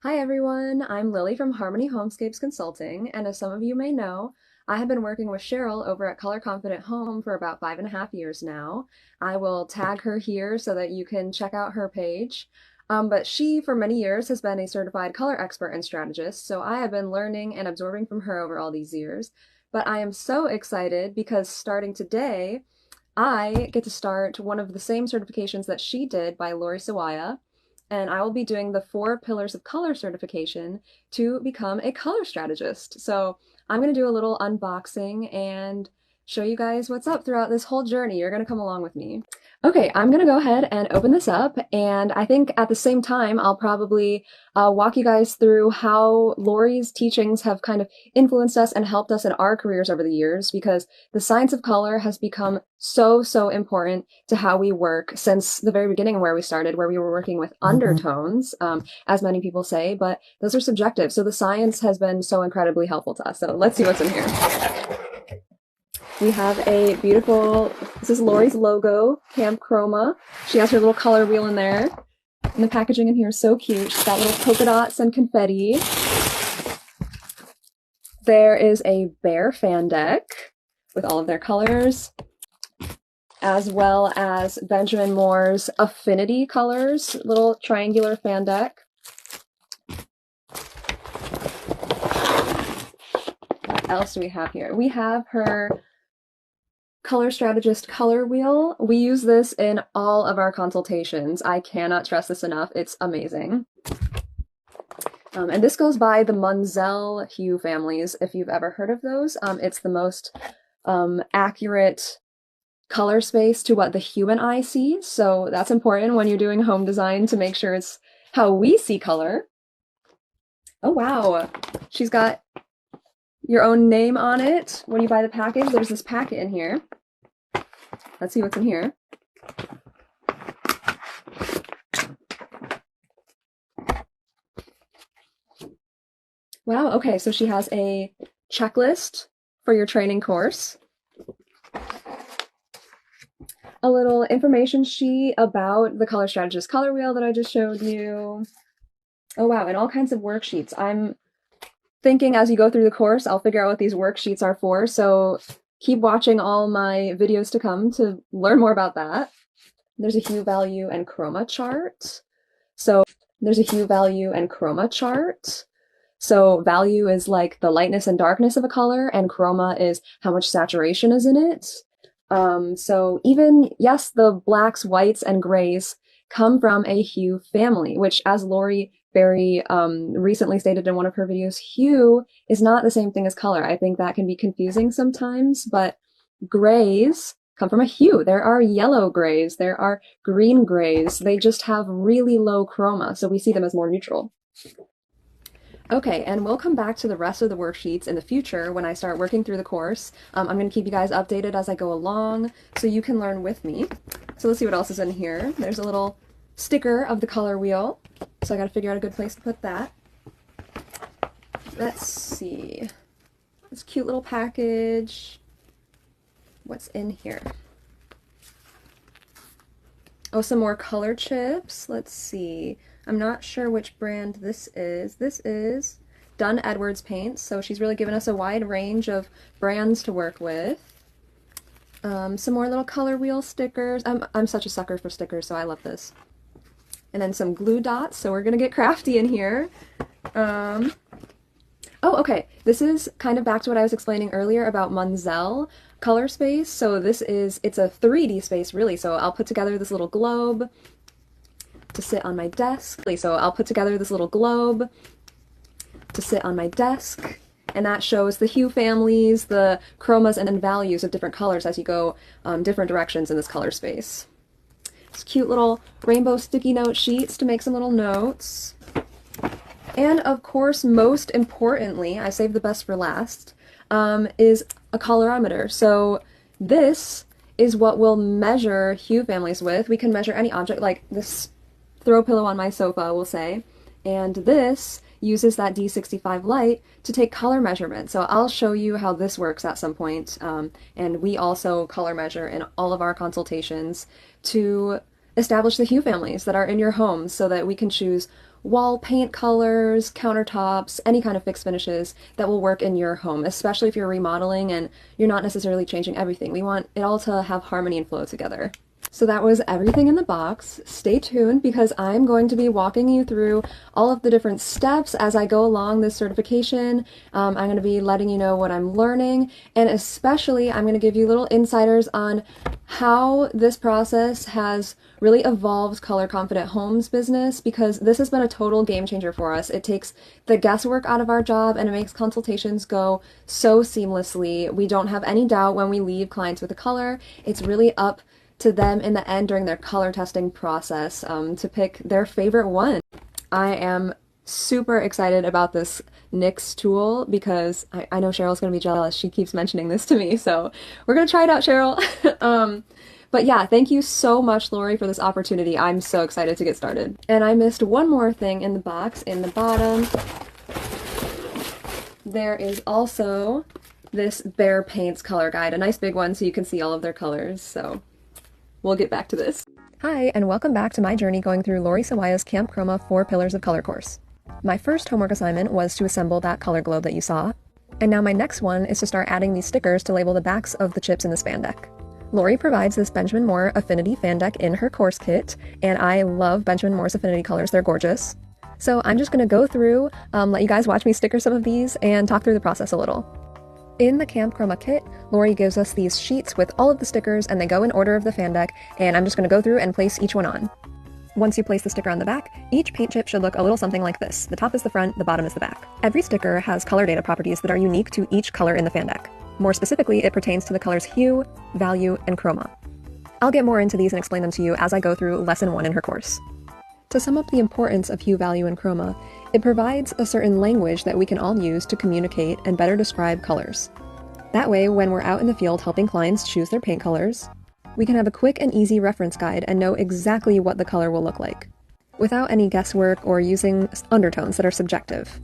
Hi everyone, I'm Lily from Harmony Homescapes Consulting, and as some of you may know, I have been working with Cheryl over at Color Confident Home for about 5.5 years now. I will tag her here so that you can check out her page. But she, for many years, has been a certified color expert and strategist, so I have been learning and absorbing from her over all these years. But I am so excited because starting today, I get to start one of the same certifications that she did by Lori Sawaya, and I will be doing the 4 Pillars of Color certification to become a color strategist. So I'm going to do a little unboxing and show you guys what's up throughout this whole journey. You're going to come along with me. Okay, I'm going to go ahead and open this up, and I think at the same time I'll probably walk you guys through how Lori's teachings have kind of influenced us and helped us in our careers over the years, because the science of color has become so important to how we work since the very beginning where we started, where we were working with undertones, as many people say, but those are subjective. So the science has been so incredibly helpful to us. So let's see what's in here. We have a beautiful, this is Lori's logo, Camp Chroma. She has her little color wheel in there. And the packaging in here is so cute. She's got little polka dots and confetti. There is a bear fan deck with all of their colors, as well as Benjamin Moore's Affinity colors, little triangular fan deck. What else do we have here? We have her Color Strategist color wheel. We use this in all of our consultations. I cannot stress this enough. It's amazing. And this goes by the Munsell hue families, if you've ever heard of those. It's the most accurate color space to what the human eye sees. So that's important when you're doing home design, to make sure it's how we see color. Oh wow, she's got your own name on it when you buy the package. There's this packet in here. Let's see what's in here. Wow, okay, so she has a checklist for your training course. A little information sheet about the Color Strategist color wheel that I just showed you. Oh wow, and all kinds of worksheets. I'm thinking as you go through the course, I'll figure out what these worksheets are for, so keep watching all my videos to come to learn more about that. There's a hue, value, and chroma chart. So value is like the lightness and darkness of a color, and chroma is how much saturation is in it. So even, yes, the blacks, whites, and grays come from a hue family, which, as Lori very recently stated in one of her videos, hue is not the same thing as color. I think that can be confusing sometimes, but grays come from a hue. There are yellow grays, there are green grays. They just have really low chroma, so we see them as more neutral. Okay, and we'll come back to the rest of the worksheets in the future when I start working through the course. I'm going to keep you guys updated as I go along so you can learn with me. So let's see what else is in here. There's a little sticker of the color wheel, so I got to figure out a good place to put that. Let's see. This cute little package. What's in here? Oh, some more color chips. Let's see. I'm not sure which brand this is. This is Dunn Edwards paints, so she's really given us a wide range of brands to work with. Some more little color wheel stickers. I'm such a sucker for stickers, so I love this. And then some glue dots, so we're gonna get crafty in here. Oh, okay. This is kind of back to what I was explaining earlier about Munsell color space. So it's a 3D space, really. So I'll put together this little globe to sit on my desk. And that shows the hue families, the chromas, and then values of different colors as you go different directions in this color space. It's cute little rainbow sticky note sheets to make some little notes. And of course, most importantly, I saved the best for last, is a colorimeter. So this is what we'll measure hue families with. We can measure any object, like this throw pillow on my sofa, we'll say, and this uses that D65 light to take color measurement. So I'll show you how this works at some point, and we also color measure in all of our consultations to establish the hue families that are in your home so that we can choose wall paint colors, countertops, any kind of fixed finishes that will work in your home, especially if you're remodeling and you're not necessarily changing everything. We want it all to have harmony and flow together. So that was everything in the box. Stay tuned because I'm going to be walking you through all of the different steps as I go along this certification. I'm going to be letting you know what I'm learning, and especially I'm going to give you little insiders on how this process has really evolved Color Confident Homes business, because this has been a total game changer for us. It takes the guesswork out of our job and it makes consultations go so seamlessly. We don't have any doubt when we leave clients with a color. It's really up to them in the end during their color testing process to pick their favorite one. I am super excited about this NYX tool because I know Cheryl's going to be jealous. She keeps mentioning this to me, so we're going to try it out, Cheryl. But yeah, thank you so much, Lori, for this opportunity. I'm so excited to get started. And I missed one more thing in the box in the bottom. There is also this Behr Paints color guide, a nice big one so you can see all of their colors, so we'll get back to this. Hi, and welcome back to my journey going through Lori Sawaya's Camp Chroma 4 Pillars of Color course. My first homework assignment was to assemble that color globe that you saw, and now my next one is to start adding these stickers to label the backs of the chips in this fan deck. Lori provides this Benjamin Moore Affinity fan deck in her course kit, and I love Benjamin Moore's Affinity colors, they're gorgeous. So I'm just going to go through, let you guys watch me sticker some of these, and talk through the process a little. In the Camp Chroma kit, Lori gives us these sheets with all of the stickers, and they go in order of the fan deck, and I'm just going to go through and place each one on. Once you place the sticker on the back, each paint chip should look a little something like this. The top is the front, the bottom is the back. Every sticker has color data properties that are unique to each color in the fan deck. More specifically, it pertains to the colors hue, value, and chroma. I'll get more into these and explain them to you as I go through lesson 1 in her course. To sum up the importance of hue, value, and chroma, it provides a certain language that we can all use to communicate and better describe colors. That way, when we're out in the field helping clients choose their paint colors, we can have a quick and easy reference guide and know exactly what the color will look like, without any guesswork or using undertones that are subjective.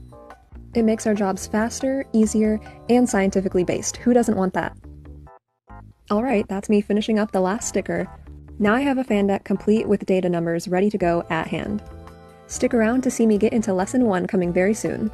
It makes our jobs faster, easier, and scientifically based. Who doesn't want that? Alright, that's me finishing up the last sticker. Now I have a fan deck complete with data numbers ready to go at hand. Stick around to see me get into lesson 1 coming very soon.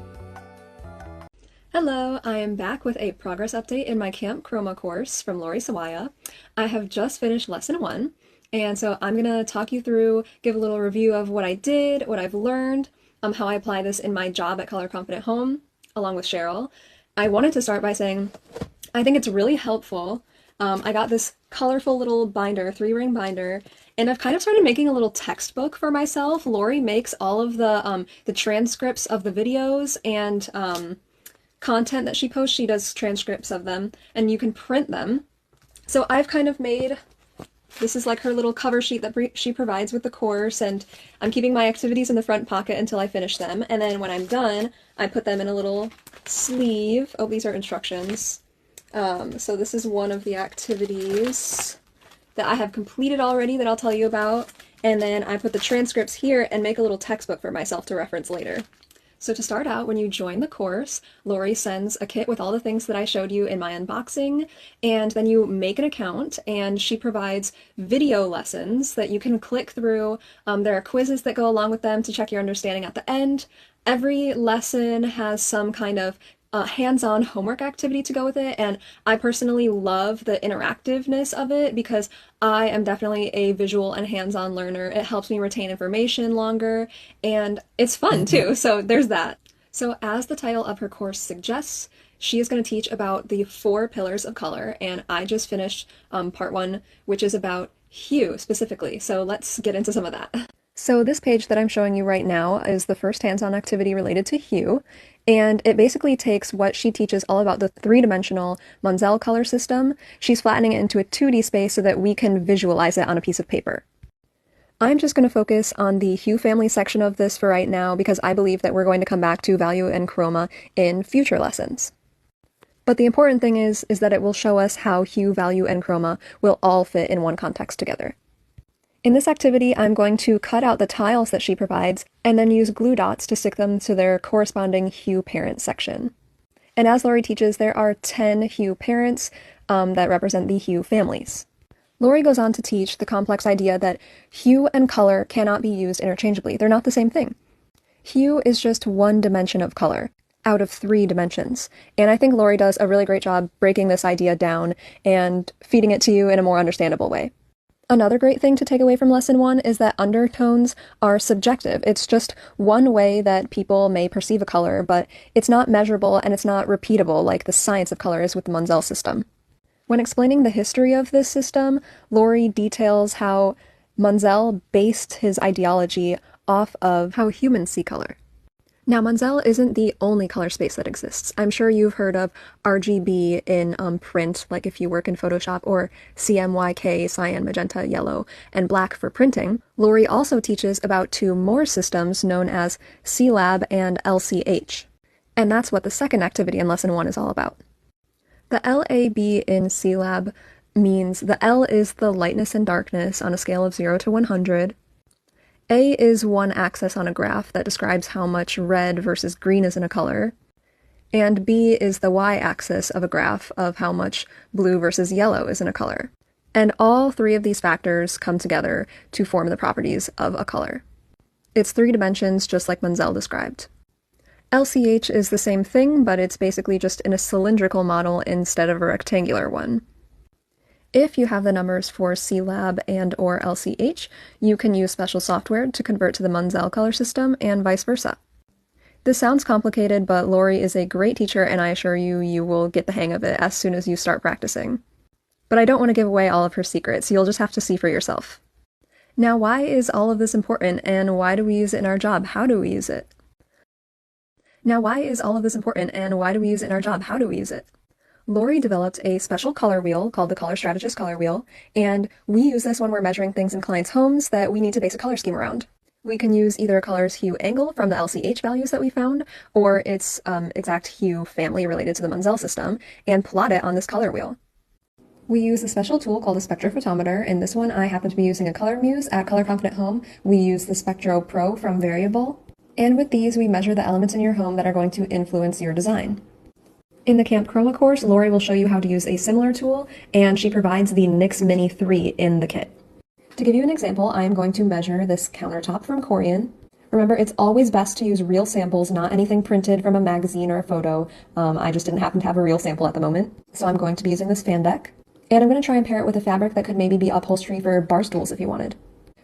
Hello, I am back with a progress update in my Camp Chroma course from Lori Sawaya. I have just finished lesson 1, and so I'm going to talk you through, give a little review of what I did, what I've learned, how I apply this in my job at Color Confident Home, along with Cheryl. I wanted to start by saying I think it's really helpful. I got this colorful little binder, 3-ring binder, and I've kind of started making a little textbook for myself. Lori makes all of the transcripts of the videos and content that she posts. She does transcripts of them, and you can print them. So I've kind of made, this is like her little cover sheet that she provides with the course, and I'm keeping my activities in the front pocket until I finish them, and then when I'm done, I put them in a little sleeve. Oh, these are instructions. So this is one of the activities that I have completed already that I'll tell you about, and then I put the transcripts here and make a little textbook for myself to reference later. So to start out, when you join the course, Lori sends a kit with all the things that I showed you in my unboxing, and then you make an account, and she provides video lessons that you can click through. There are quizzes that go along with them to check your understanding at the end. Every lesson has some kind of hands-on homework activity to go with it, and I personally love the interactiveness of it because I am definitely a visual and hands-on learner. It helps me retain information longer, and it's fun too, so there's that. So as the title of her course suggests, she is going to teach about the 4 pillars of color, and I just finished part 1, which is about hue specifically, so let's get into some of that. So this page that I'm showing you right now is the first hands-on activity related to hue, and it basically takes what she teaches all about the 3-dimensional Munsell color system. She's flattening it into a 2D space so that we can visualize it on a piece of paper. I'm just going to focus on the hue family section of this for right now because I believe that we're going to come back to value and chroma in future lessons. But the important thing is that it will show us how hue, value, and chroma will all fit in one context together. In this activity, I'm going to cut out the tiles that she provides and then use glue dots to stick them to their corresponding hue parent section. And as Lori teaches, there are 10 hue parents that represent the hue families. Lori goes on to teach the complex idea that hue and color cannot be used interchangeably. They're not the same thing. Hue is just one dimension of color out of 3 dimensions. And I think Lori does a really great job breaking this idea down and feeding it to you in a more understandable way. Another great thing to take away from lesson 1 is that undertones are subjective. It's just one way that people may perceive a color, but it's not measurable and it's not repeatable like the science of color is with the Munsell system. When explaining the history of this system, Lori details how Munsell based his ideology off of how humans see color. Now, Munsell isn't the only color space that exists. I'm sure you've heard of RGB in print, like if you work in Photoshop, or CMYK, cyan, magenta, yellow, and black for printing. Lori also teaches about 2 more systems known as CLAB and LCH. And that's what the second activity in lesson 1 is all about. The LAB in CLAB means the L is the lightness and darkness on a scale of 0 to 100. A is one axis on a graph that describes how much red versus green is in a color, and B is the y-axis of a graph of how much blue versus yellow is in a color. And all 3 of these factors come together to form the properties of a color. It's 3 dimensions, just like Munsell described. LCH is the same thing, but it's basically just in a cylindrical model instead of a rectangular one. If you have the numbers for CLAB and or LCH, you can use special software to convert to the Munsell color system and vice versa. This sounds complicated, but Lori is a great teacher and I assure you, you will get the hang of it as soon as you start practicing. But I don't want to give away all of her secrets, you'll just have to see for yourself. Now, why is all of this important and why do we use it in our job? How do we use it? Lori developed a special color wheel called the Color Strategist Color Wheel, and we use this when we're measuring things in clients' homes that we need to base a color scheme around. We can use either a color's hue angle from the LCH values that we found, or its exact hue family related to the Munsell system, and plot it on this color wheel. We use a special tool called a spectrophotometer. In this one, I happen to be using a Color Muse. At Color Confident Home, we use the Spectro Pro from Variable, and with these, we measure the elements in your home that are going to influence your design. In the Camp Chroma course, Lori will show you how to use a similar tool, and she provides the NYX Mini 3 in the kit. To give you an example, I am going to measure this countertop from Corian. Remember, it's always best to use real samples, not anything printed from a magazine or a photo. I just didn't happen to have a real sample at the moment. So I'm going to be using this fan deck, and I'm going to try and pair it with a fabric that could maybe be upholstery for bar stools if you wanted.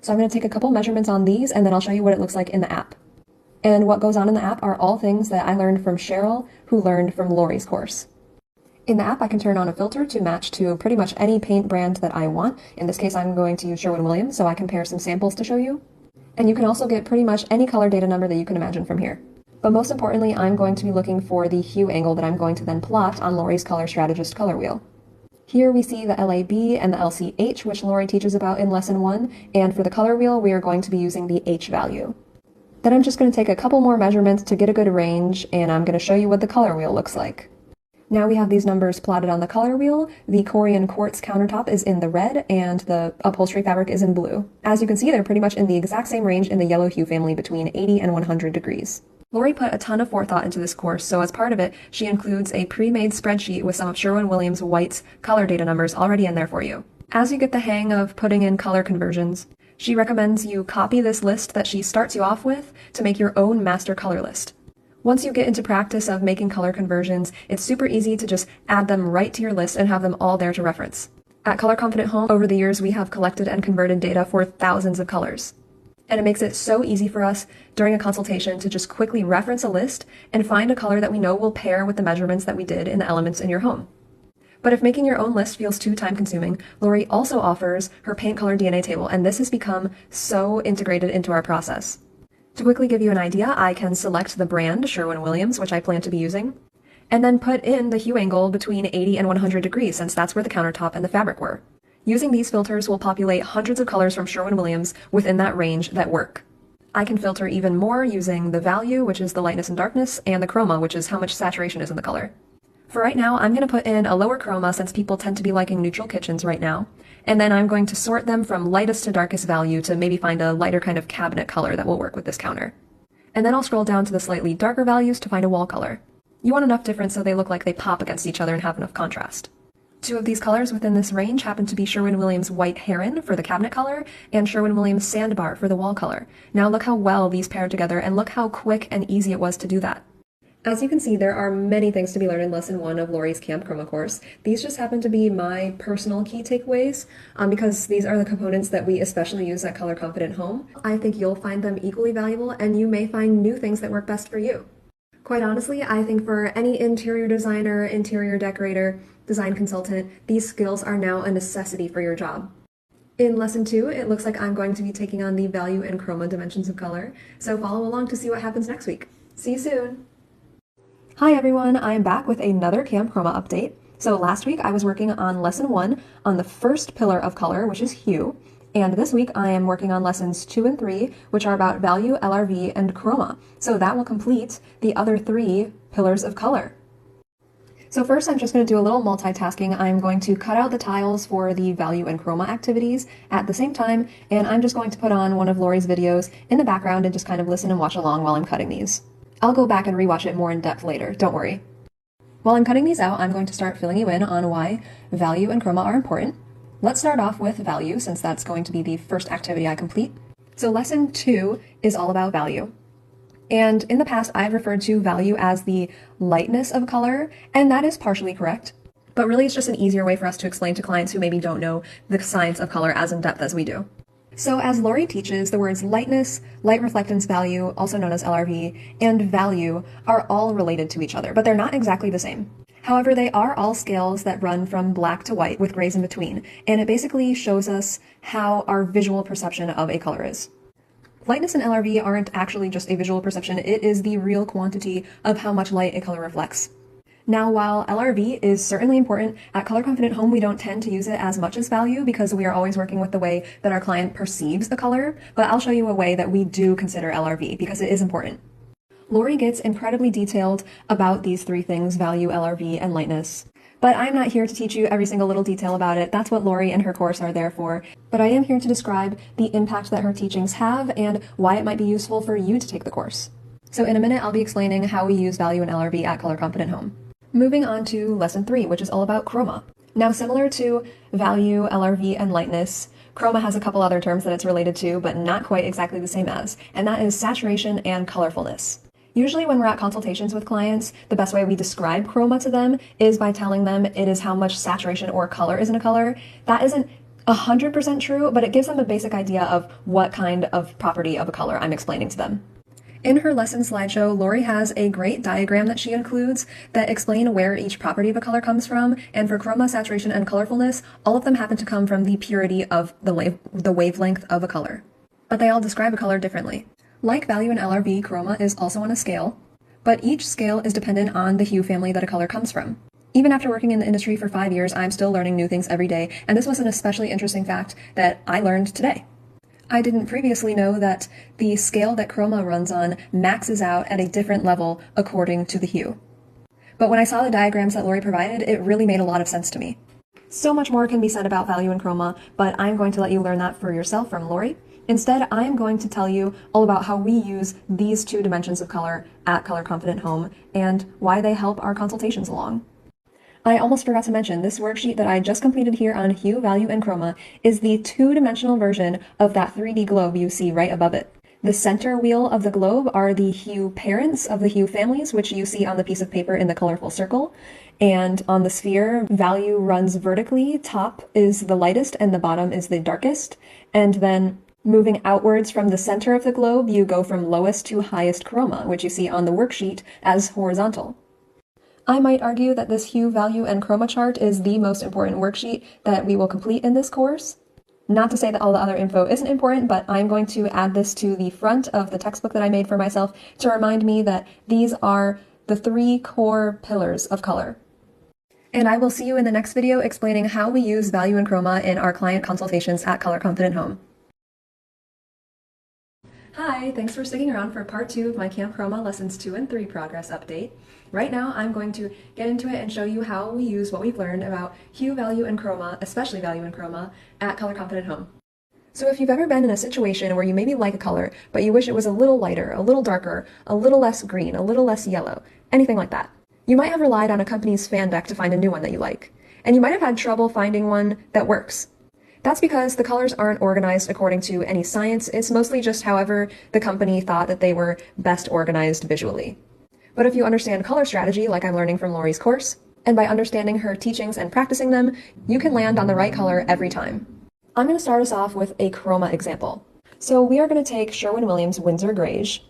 So I'm going to take a couple measurements on these, and then I'll show you what it looks like in the app. And what goes on in the app are all things that I learned from Cheryl, who learned from Lori's course. In the app, I can turn on a filter to match to pretty much any paint brand that I want. In this case, I'm going to use Sherwin-Williams, so I can pair some samples to show you. And you can also get pretty much any color data number that you can imagine from here. But most importantly, I'm going to be looking for the hue angle that I'm going to then plot on Lori's Color Strategist color wheel. Here we see the LAB and the LCH, which Lori teaches about in lesson 1, and for the color wheel, we are going to be using the H value. Then I'm just going to take a couple more measurements to get a good range, and I'm going to show you what the color wheel looks like. Now we have these numbers plotted on the color wheel. The Corian quartz countertop is in the red, and the upholstery fabric is in blue. As you can see, they're pretty much in the exact same range in the yellow hue family between 80 and 100 degrees. Lori put a ton of forethought into this course, so as part of it, she includes a pre-made spreadsheet with some of Sherwin-Williams White's color data numbers already in there for you. As you get the hang of putting in color conversions, she recommends you copy this list that she starts you off with to make your own master color list. Once you get into practice of making color conversions, it's super easy to just add them right to your list and have them all there to reference. At Color Confident Home, over the years, we have collected and converted data for thousands of colors. And it makes it so easy for us during a consultation to just quickly reference a list and find a color that we know will pair with the measurements that we did in the elements in your home. But if making your own list feels too time-consuming, Lori also offers her paint color DNA table, and this has become so integrated into our process. To quickly give you an idea, I can select the brand, Sherwin-Williams, which I plan to be using, and then put in the hue angle between 80 and 100 degrees, since that's where the countertop and the fabric were. Using these filters will populate hundreds of colors from Sherwin-Williams within that range that work. I can filter even more using the value, which is the lightness and darkness, and the chroma, which is how much saturation is in the color. For right now, I'm going to put in a lower chroma since people tend to be liking neutral kitchens right now. And then I'm going to sort them from lightest to darkest value to maybe find a lighter kind of cabinet color that will work with this counter. And then I'll scroll down to the slightly darker values to find a wall color. You want enough difference so they look like they pop against each other and have enough contrast. Two of these colors within this range happen to be Sherwin-Williams White Heron for the cabinet color and Sherwin-Williams Sandbar for the wall color. Now look how well these paired together and look how quick and easy it was to do that. As you can see, there are many things to be learned in Lesson 1 of Lori's Camp Chroma course. These just happen to be my personal key takeaways because these are the components that we especially use at Color Confident Home. I think you'll find them equally valuable and you may find new things that work best for you. Quite honestly, I think for any interior designer, interior decorator, design consultant, these skills are now a necessity for your job. In Lesson 2, it looks like I'm going to be taking on the value and chroma dimensions of color, so follow along to see what happens next week. See you soon! Hi everyone, I'm back with another Camp Chroma update. So last week I was working on Lesson 1 on the first pillar of color, which is hue, and this week I am working on Lessons 2 and 3, which are about value, LRV, and chroma. So that will complete the other 3 pillars of color. So first I'm just going to do a little multitasking. I'm going to cut out the tiles for the value and chroma activities at the same time, and I'm just going to put on one of Lori's videos in the background and just kind of listen and watch along while I'm cutting these. I'll go back and rewatch it more in depth later, don't worry. While I'm cutting these out, I'm going to start filling you in on why value and chroma are important. Let's start off with value, since that's going to be the first activity I complete. So Lesson 2 is all about value. And in the past, I've referred to value as the lightness of color, and that is partially correct. But really, it's just an easier way for us to explain to clients who maybe don't know the science of color as in depth as we do. So as Lori teaches, the words lightness, light reflectance value, also known as LRV, and value are all related to each other, but they're not exactly the same. However, they are all scales that run from black to white with grays in between, and it basically shows us how our visual perception of a color is. Lightness and LRV aren't actually just a visual perception, it is the real quantity of how much light a color reflects. Now, while LRV is certainly important, at Color Confident Home we don't tend to use it as much as value because we are always working with the way that our client perceives the color, but I'll show you a way that we do consider LRV because it is important. Lori gets incredibly detailed about these 3 things, value, LRV, and lightness. But I'm not here to teach you every single little detail about it. That's what Lori and her course are there for. But I am here to describe the impact that her teachings have and why it might be useful for you to take the course. So in a minute, I'll be explaining how we use value and LRV at Color Confident Home. Moving on to Lesson 3, which is all about chroma. Now, similar to value, LRV, and lightness, chroma has a couple other terms that it's related to, but not quite exactly the same as, and that is saturation and colorfulness. Usually when we're at consultations with clients, the best way we describe chroma to them is by telling them it is how much saturation or color is in a color. That isn't 100% true, but it gives them a basic idea of what kind of property of a color I'm explaining to them. In her lesson slideshow, Lori has a great diagram that she includes that explain where each property of a color comes from, and for chroma, saturation, and colorfulness, all of them happen to come from the purity of the wavelength of a color. But they all describe a color differently. Like value and LRV, chroma is also on a scale, but each scale is dependent on the hue family that a color comes from. Even after working in the industry for 5 years, I'm still learning new things every day, and this was an especially interesting fact that I learned today. I didn't previously know that the scale that chroma runs on maxes out at a different level according to the hue. But when I saw the diagrams that Lori provided, it really made a lot of sense to me. So much more can be said about value and chroma, but I'm going to let you learn that for yourself from Lori. Instead, I'm going to tell you all about how we use these 2 dimensions of color at Color Confident Home and why they help our consultations along. I almost forgot to mention, this worksheet that I just completed here on hue, value, and chroma is the 2-dimensional version of that 3D globe you see right above it. The center wheel of the globe are the hue parents of the hue families, which you see on the piece of paper in the colorful circle. And on the sphere, value runs vertically. Top is the lightest and the bottom is the darkest. And then moving outwards from the center of the globe, you go from lowest to highest chroma, which you see on the worksheet as horizontal. I might argue that this hue, value, and chroma chart is the most important worksheet that we will complete in this course. Not to say that all the other info isn't important, but I'm going to add this to the front of the textbook that I made for myself to remind me that these are the 3 core pillars of color. And I will see you in the next video explaining how we use value and chroma in our client consultations at Color Confident Home. Hi, thanks for sticking around for part 2 of my Camp Chroma Lessons 2 and 3 progress update. Right now, I'm going to get into it and show you how we use what we've learned about hue, value, and chroma, especially value and chroma, at Color Confident Home. So if you've ever been in a situation where you maybe like a color, but you wish it was a little lighter, a little darker, a little less green, a little less yellow, anything like that, you might have relied on a company's fan deck to find a new one that you like. and you might have had trouble finding one that works. That's because the colors aren't organized according to any science. It's mostly just however the company thought that they were best organized visually. But if you understand color strategy, like I'm learning from Lori's course, and by understanding her teachings and practicing them, you can land on the right color every time. I'm going to start us off with a chroma example. So we are going to take Sherwin-Williams Winsor Greige,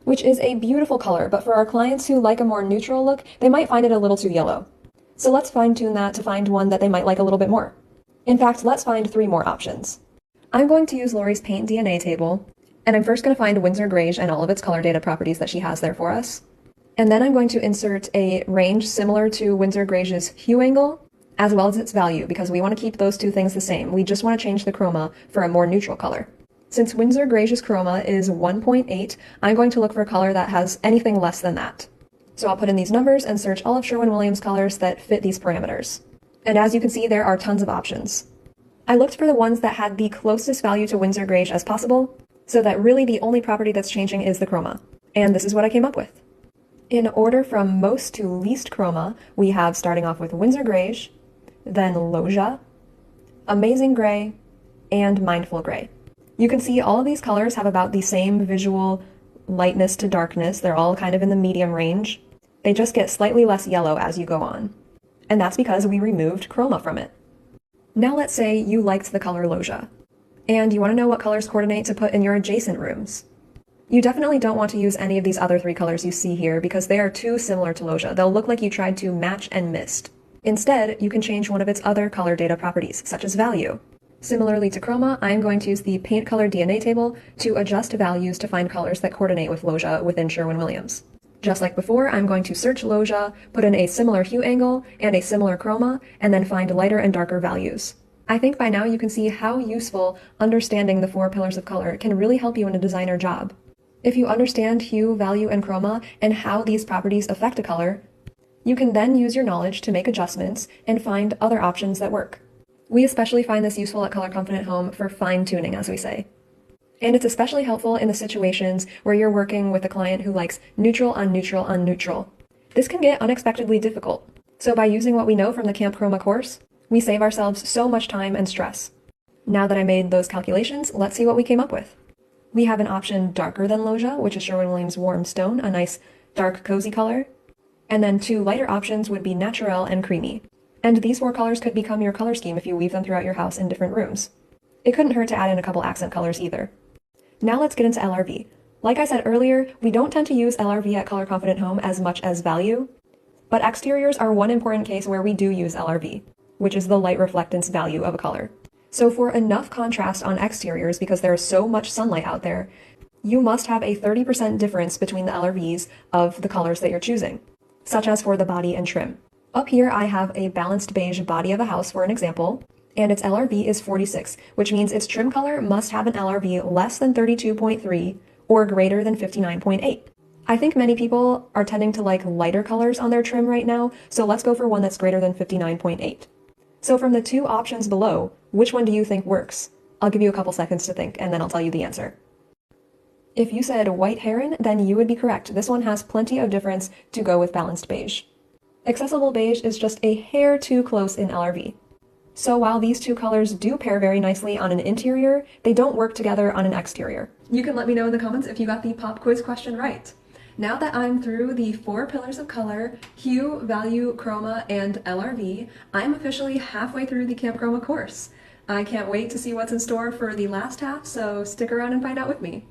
which is a beautiful color, but for our clients who like a more neutral look, they might find it a little too yellow. So let's fine-tune that to find one that they might like a little bit more. In fact, let's find 3 more options. I'm going to use Lori's Paint DNA table, and I'm first going to find Winsor Greige and all of its color data properties that she has there for us. And then I'm going to insert a range similar to Winsor Greige's hue angle, as well as its value, because we want to keep those 2 things the same. We just want to change the chroma for a more neutral color. Since Winsor Greige's chroma is 1.8, I'm going to look for a color that has anything less than that. So I'll put in these numbers and search all of Sherwin-Williams colors that fit these parameters. And as you can see, there are tons of options. I looked for the ones that had the closest value to Winsor Greige as possible, so that really the only property that's changing is the chroma. And this is what I came up with. In order from most to least chroma, we have starting off with Winsor Greige, then Loggia, Amazing Gray, and Mindful Gray. You can see all of these colors have about the same visual lightness to darkness. They're all kind of in the medium range. They just get slightly less yellow as you go on. And that's because we removed chroma from it. Now let's say you liked the color Loggia, and you want to know what colors coordinate to put in your adjacent rooms. You definitely don't want to use any of these other 3 colors you see here because they are too similar to Loggia. They'll look like you tried to match and missed. Instead, you can change one of its other color data properties, such as value. Similarly to chroma, I am going to use the paint color DNA table to adjust values to find colors that coordinate with Loggia within Sherwin-Williams. Just like before, I'm going to search Loggia, put in a similar hue angle and a similar chroma, and then find lighter and darker values. I think by now you can see how useful understanding the 4 pillars of color can really help you in a designer job. If you understand hue, value, and chroma, and how these properties affect a color, you can then use your knowledge to make adjustments and find other options that work. We especially find this useful at Color Confident Home for fine-tuning, as we say. And it's especially helpful in the situations where you're working with a client who likes neutral on neutral on neutral. This can get unexpectedly difficult. So by using what we know from the Camp Chroma course, we save ourselves so much time and stress. Now that I made those calculations, let's see what we came up with. We have an option darker than Loggia, which is Sherwin-Williams Warm Stone, a nice dark cozy color. And then 2 lighter options would be Naturel and Creamy. And these 4 colors could become your color scheme if you weave them throughout your house in different rooms. It couldn't hurt to add in a couple accent colors either. Now let's get into LRV. Like I said earlier, we don't tend to use LRV at Color Confident Home as much as value, but exteriors are one important case where we do use LRV, which is the light reflectance value of a color. So for enough contrast on exteriors, because there is so much sunlight out there, you must have a 30% difference between the LRVs of the colors that you're choosing, such as for the body and trim. Up here I have a balanced beige body of a house for an example, and its LRV is 46, which means its trim color must have an LRV less than 32.3 or greater than 59.8. I think many people are tending to like lighter colors on their trim right now, so let's go for one that's greater than 59.8. So from the 2 options below, which one do you think works? I'll give you a couple seconds to think, and then I'll tell you the answer. If you said white heron, then you would be correct. This one has plenty of difference to go with balanced beige. Accessible beige is just a hair too close in LRV. So while these 2 colors do pair very nicely on an interior, they don't work together on an exterior. You can let me know in the comments if you got the pop quiz question right. Now that I'm through the 4 pillars of color, hue, value, chroma, and LRV, I'm officially halfway through the Camp Chroma course. I can't wait to see what's in store for the last half, so stick around and find out with me.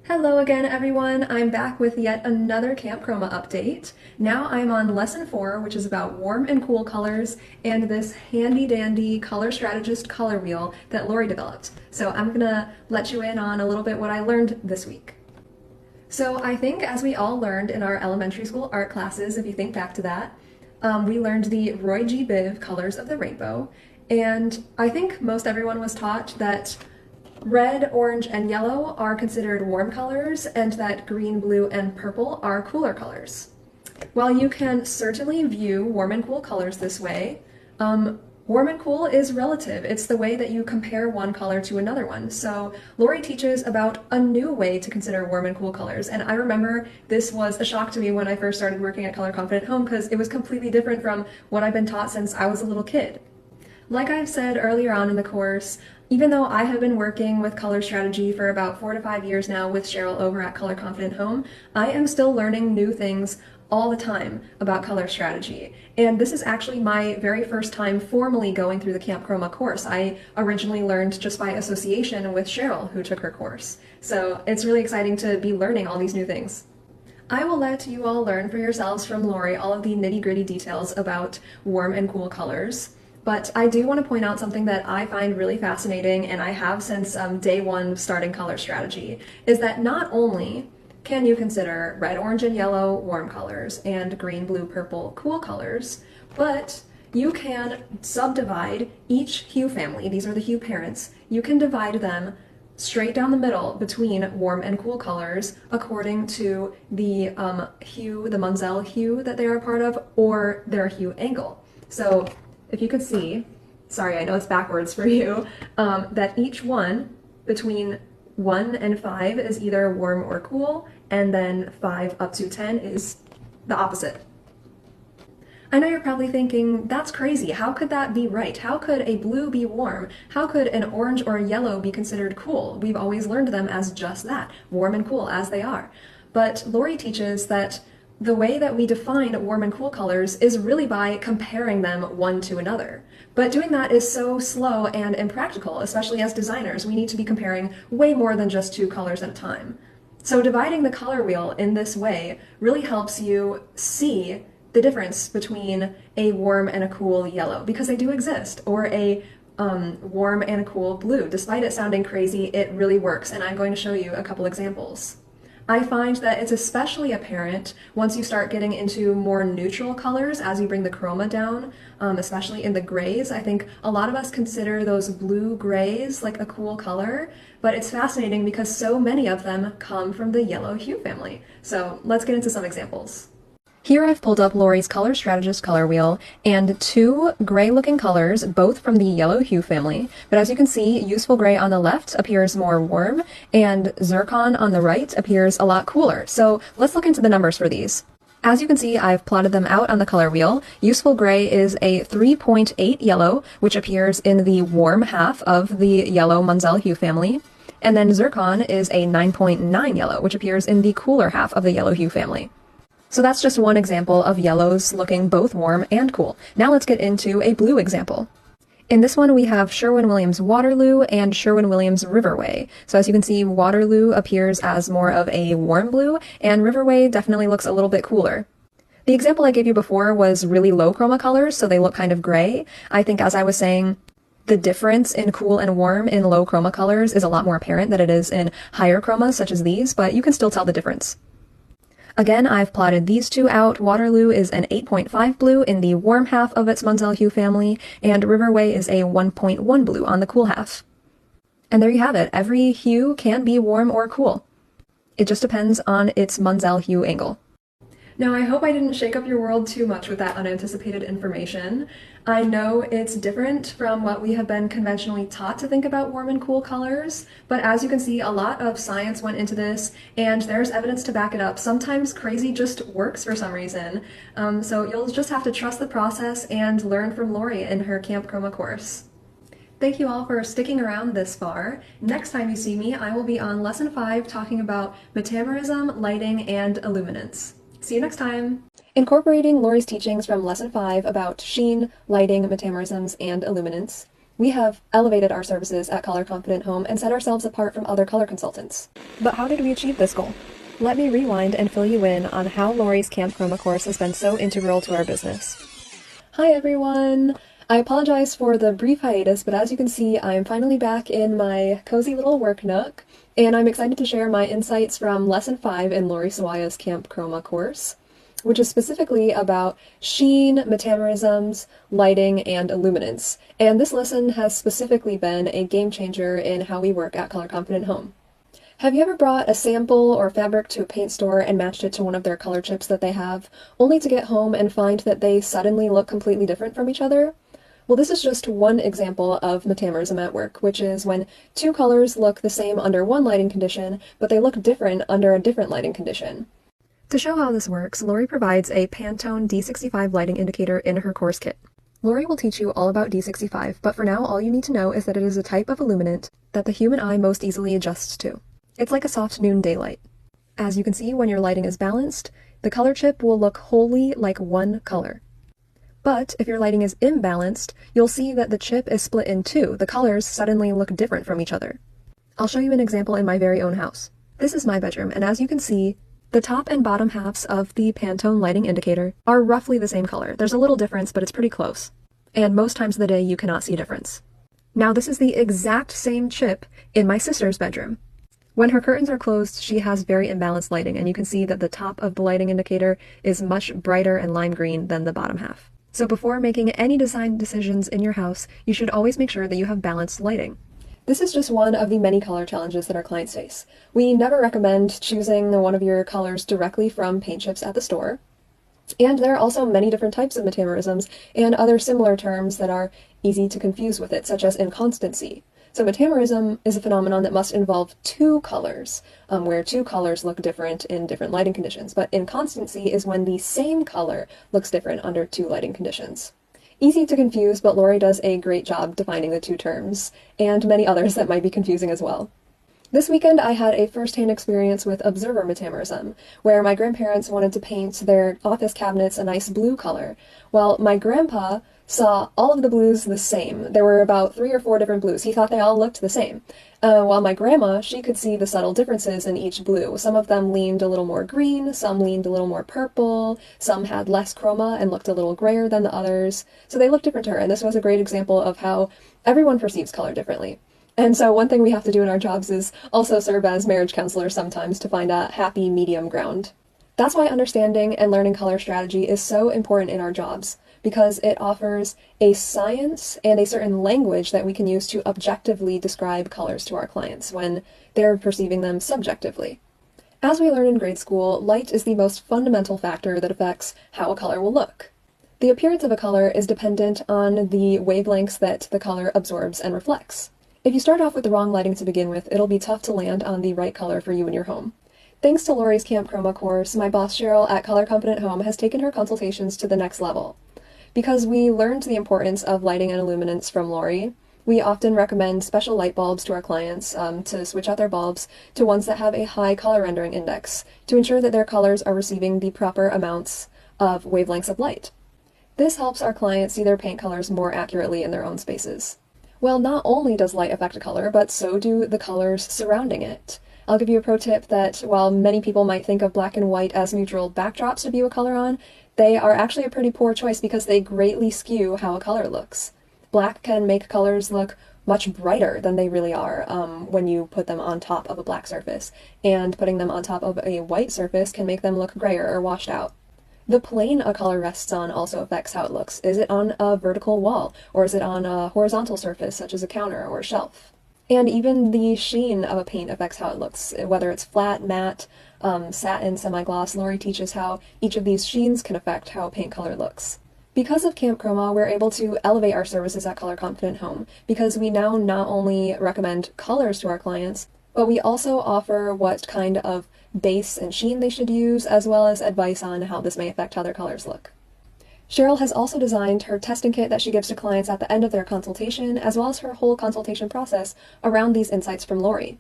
Hello again, everyone. I'm back with yet another Camp Chroma update. Now I'm on lesson 4, which is about warm and cool colors and this handy dandy color strategist color wheel that Lori developed. So I'm gonna let you in on a little bit what I learned this week. So I think as we all learned in our elementary school art classes, if you think back to that, we learned the Roy G. Biv colors of the rainbow. And I think most everyone was taught that red, orange, and yellow are considered warm colors, and that green, blue, and purple are cooler colors. While you can certainly view warm and cool colors this way, Warm and cool is relative. It's the way that you compare one color to another one. So Lori teaches about a new way to consider warm and cool colors. And I remember this was a shock to me when I first started working at Color Confident Home because it was completely different from what I've been taught since I was a little kid. Like I've said earlier on in the course, even though I have been working with color strategy for about 4 to 5 years now with Cheryl over at Color Confident Home, I am still learning new things all the time about color strategy. And this is actually my very first time formally going through the Camp Chroma course. I originally learned just by association with Cheryl, who took her course. So it's really exciting to be learning all these new things. I will let you all learn for yourselves from Lori all of the nitty-gritty details about warm and cool colors. But I do want to point out something that I find really fascinating, and I have since day one starting color strategy, is that not only can you consider red, orange, and yellow warm colors and green, blue, purple cool colors, but you can subdivide each hue family, these are the hue parents, you can divide them straight down the middle between warm and cool colors according to the hue, the Munsell hue that they are a part of, or their hue angle. So if you could see, sorry, I know it's backwards for you, that each one between 1 and 5 is either warm or cool, and then 5 up to 10 is the opposite. I know you're probably thinking, that's crazy, how could that be right? How could a blue be warm? How could an orange or a yellow be considered cool? We've always learned them as just that, warm and cool as they are. But Lori teaches that the way that we define warm and cool colors is really by comparing them one to another. But doing that is so slow and impractical, especially as designers. We need to be comparing way more than just 2 colors at a time. So dividing the color wheel in this way really helps you see the difference between a warm and a cool yellow, because they do exist, or a warm and a cool blue. Despite it sounding crazy, it really works, and I'm going to show you a couple examples. I find that it's especially apparent once you start getting into more neutral colors as you bring the chroma down, especially in the grays. I think a lot of us consider those blue grays like a cool color, but it's fascinating because so many of them come from the yellow hue family. So let's get into some examples. Here I've pulled up Lori's Color Strategist color wheel and 2 gray-looking colors, both from the yellow hue family. But as you can see, Useful Gray on the left appears more warm, and Zircon on the right appears a lot cooler. So let's look into the numbers for these. As you can see, I've plotted them out on the color wheel. Useful Gray is a 3.8 yellow, which appears in the warm half of the yellow Munsell hue family. And then Zircon is a 9.9 yellow, which appears in the cooler half of the yellow hue family. So that's just one example of yellows looking both warm and cool. Now let's get into a blue example. In this one we have Sherwin-Williams Waterloo and Sherwin-Williams Riverway. So as you can see, Waterloo appears as more of a warm blue, and Riverway definitely looks a little bit cooler. The example I gave you before was really low chroma colors, so they look kind of gray. I think, as I was saying, the difference in cool and warm in low chroma colors is a lot more apparent than it is in higher chromas such as these, but you can still tell the difference. Again, I've plotted these 2 out. Waterloo is an 8.5 blue in the warm half of its Munsell hue family, and Riverway is a 1.1 blue on the cool half. And there you have it. Every hue can be warm or cool. It just depends on its Munsell hue angle. Now, I hope I didn't shake up your world too much with that unanticipated information. I know it's different from what we have been conventionally taught to think about warm and cool colors, but as you can see, a lot of science went into this, and there's evidence to back it up. Sometimes crazy just works for some reason, so you'll just have to trust the process and learn from Lori in her Camp Chroma course. Thank you all for sticking around this far. Next time you see me, I will be on Lesson 5 talking about metamerism, lighting, and illuminance. See you next time! Incorporating Lori's teachings from Lesson 5 about sheen, lighting, metamerisms, and illuminance, we have elevated our services at Color Confident Home and set ourselves apart from other color consultants. But how did we achieve this goal? Let me rewind and fill you in on how Lori's Camp Chroma course has been so integral to our business. Hi everyone! I apologize for the brief hiatus, but as you can see, I'm finally back in my cozy little work nook, and I'm excited to share my insights from Lesson 5 in Lori Sawaya's Camp Chroma course, which is specifically about sheen, metamerisms, lighting, and illuminance. And this lesson has specifically been a game changer in how we work at Color Confident Home. Have you ever brought a sample or fabric to a paint store and matched it to one of their color chips that they have, only to get home and find that they suddenly look completely different from each other? Well, this is just one example of metamerism at work, which is when two colors look the same under one lighting condition, but they look different under a different lighting condition. To show how this works, Lori provides a Pantone D65 lighting indicator in her course kit. Lori will teach you all about D65, but for now all you need to know is that it is a type of illuminant that the human eye most easily adjusts to. It's like a soft noonday light. As you can see, when your lighting is balanced, the color chip will look wholly like one color. But if your lighting is imbalanced, you'll see that the chip is split in two. The colors suddenly look different from each other. I'll show you an example in my very own house. This is my bedroom, and as you can see, the top and bottom halves of the Pantone lighting indicator are roughly the same color. There's a little difference, but it's pretty close. And most times of the day, you cannot see a difference. Now, this is the exact same chip in my sister's bedroom. When her curtains are closed, she has very imbalanced lighting, and you can see that the top of the lighting indicator is much brighter and lime green than the bottom half. So before making any design decisions in your house, you should always make sure that you have balanced lighting. This is just one of the many color challenges that our clients face. We never recommend choosing one of your colors directly from paint chips at the store. And there are also many different types of metamerisms and other similar terms that are easy to confuse with it, such as inconstancy. So metamerism is a phenomenon that must involve two colors, where two colors look different in different lighting conditions. But inconstancy is when the same color looks different under two lighting conditions. Easy to confuse, but Lori does a great job defining the two terms, and many others that might be confusing as well. This weekend I had a first-hand experience with observer metamerism, where my grandparents wanted to paint their office cabinets a nice blue color, while my grandpa saw all of the blues the same. There were about 3 or 4 different blues. He thought they all looked the same. While my grandma, she could see the subtle differences in each blue. Some of them leaned a little more green, some leaned a little more purple, some had less chroma and looked a little grayer than the others. So they looked different to her, and this was a great example of how everyone perceives color differently. And so one thing we have to do in our jobs is also serve as marriage counselors sometimes to find a happy medium ground. That's why understanding and learning color strategy is so important in our jobs, because it offers a science and a certain language that we can use to objectively describe colors to our clients when they're perceiving them subjectively. As we learn in grade school, light is the most fundamental factor that affects how a color will look. The appearance of a color is dependent on the wavelengths that the color absorbs and reflects. If you start off with the wrong lighting to begin with, it'll be tough to land on the right color for you and your home. Thanks to Lori's Camp Chroma course, my boss Cheryl at Color Confident Home has taken her consultations to the next level. Because we learned the importance of lighting and illuminance from Lori, we often recommend special light bulbs to our clients to switch out their bulbs to ones that have a high color rendering index to ensure that their colors are receiving the proper amounts of wavelengths of light. This helps our clients see their paint colors more accurately in their own spaces. Well, not only does light affect a color, but so do the colors surrounding it. I'll give you a pro tip that while many people might think of black and white as neutral backdrops to view a color on, they are actually a pretty poor choice because they greatly skew how a color looks. Black can make colors look much brighter than they really are when you put them on top of a black surface, and putting them on top of a white surface can make them look grayer or washed out. The plane a color rests on also affects how it looks. Is it on a vertical wall, or is it on a horizontal surface such as a counter or a shelf? And even the sheen of a paint affects how it looks, whether it's flat, matte, satin, semi-gloss. Lori teaches how each of these sheens can affect how a paint color looks. Because of Camp Chroma, we're able to elevate our services at Color Confident Home, because we now not only recommend colors to our clients, but we also offer what kind of base and sheen they should use, as well as advice on how this may affect how their colors look. Cheryl has also designed her testing kit that she gives to clients at the end of their consultation, as well as her whole consultation process around these insights from Lori.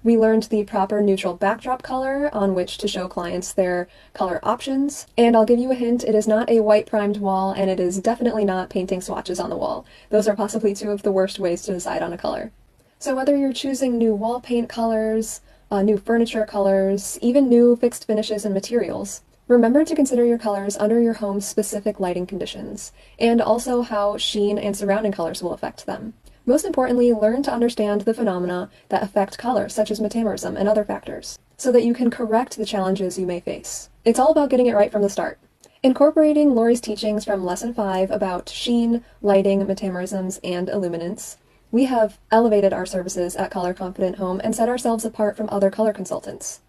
We learned the proper neutral backdrop color on which to show clients their color options, and I'll give you a hint, it is not a white primed wall, and it is definitely not painting swatches on the wall. Those are possibly 2 of the worst ways to decide on a color. So whether you're choosing new wall paint colors, new furniture colors, even new fixed finishes and materials, remember to consider your colors under your home's specific lighting conditions, and also how sheen and surrounding colors will affect them. Most importantly, learn to understand the phenomena that affect color, such as metamerism and other factors, so that you can correct the challenges you may face. It's all about getting it right from the start. Incorporating Lori's teachings from Lesson 5 about sheen, lighting, metamerisms, and illuminance, we have elevated our services at Color Confident Home and set ourselves apart from other color consultants.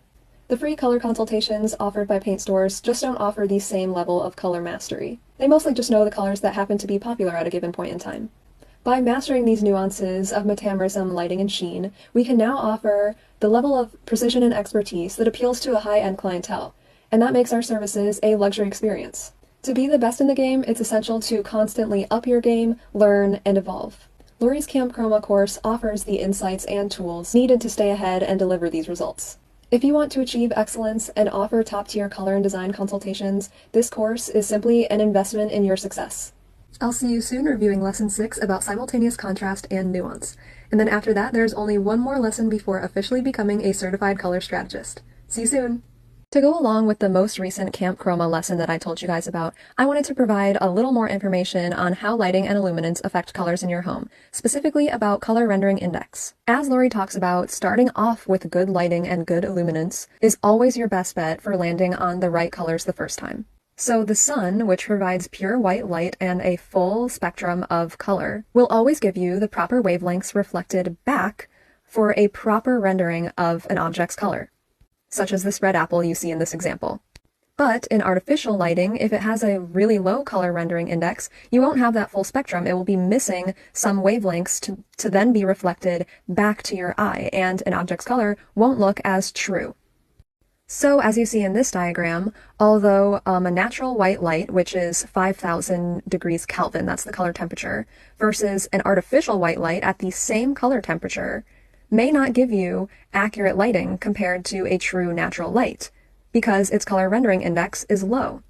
The free color consultations offered by paint stores just don't offer the same level of color mastery. They mostly just know the colors that happen to be popular at a given point in time. By mastering these nuances of metamerism, lighting, and sheen, we can now offer the level of precision and expertise that appeals to a high-end clientele, and that makes our services a luxury experience. To be the best in the game, it's essential to constantly up your game, learn, and evolve. Lori's Camp Chroma course offers the insights and tools needed to stay ahead and deliver these results. If you want to achieve excellence and offer top-tier color and design consultations, this course is simply an investment in your success. I'll see you soon reviewing Lesson 6 about simultaneous contrast and nuance. And then after that, there's only one more lesson before officially becoming a certified color strategist. See you soon! To go along with the most recent Camp Chroma lesson that I told you guys about, I wanted to provide a little more information on how lighting and illuminance affect colors in your home, specifically about color rendering index. As Lori talks about, starting off with good lighting and good illuminance is always your best bet for landing on the right colors the first time. So the sun, which provides pure white light and a full spectrum of color, will always give you the proper wavelengths reflected back for a proper rendering of an object's color, such as this red apple you see in this example. But in artificial lighting, if it has a really low color rendering index, you won't have that full spectrum. It will be missing some wavelengths to then be reflected back to your eye, and an object's color won't look as true. So as you see in this diagram, although a natural white light, which is 5,000 degrees Kelvin, that's the color temperature, versus an artificial white light at the same color temperature, may not give you accurate lighting compared to a true natural light, because its color rendering index is low.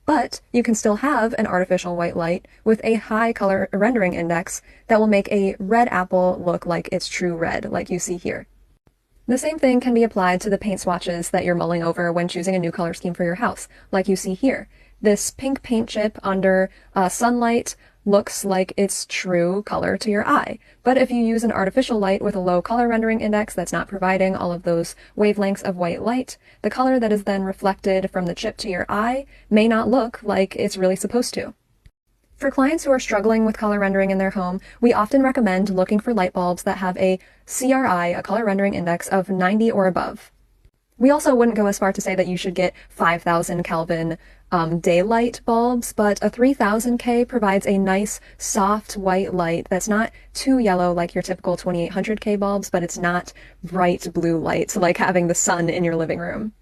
But you can still have an artificial white light with a high color rendering index that will make a red apple look like it's true red, like you see here. The same thing can be applied to the paint swatches that you're mulling over when choosing a new color scheme for your house, like you see here. This pink paint chip under sunlight looks like its true color to your eye. But if you use an artificial light with a low color rendering index that's not providing all of those wavelengths of white light, the color that is then reflected from the chip to your eye may not look like it's really supposed to. For clients who are struggling with color rendering in their home, we often recommend looking for light bulbs that have a CRI, a color rendering index, of 90 or above. We also wouldn't go as far to say that you should get 5,000 Kelvin daylight bulbs, but a 3000K provides a nice soft white light that's not too yellow like your typical 2800K bulbs, but it's not bright blue light like having the sun in your living room.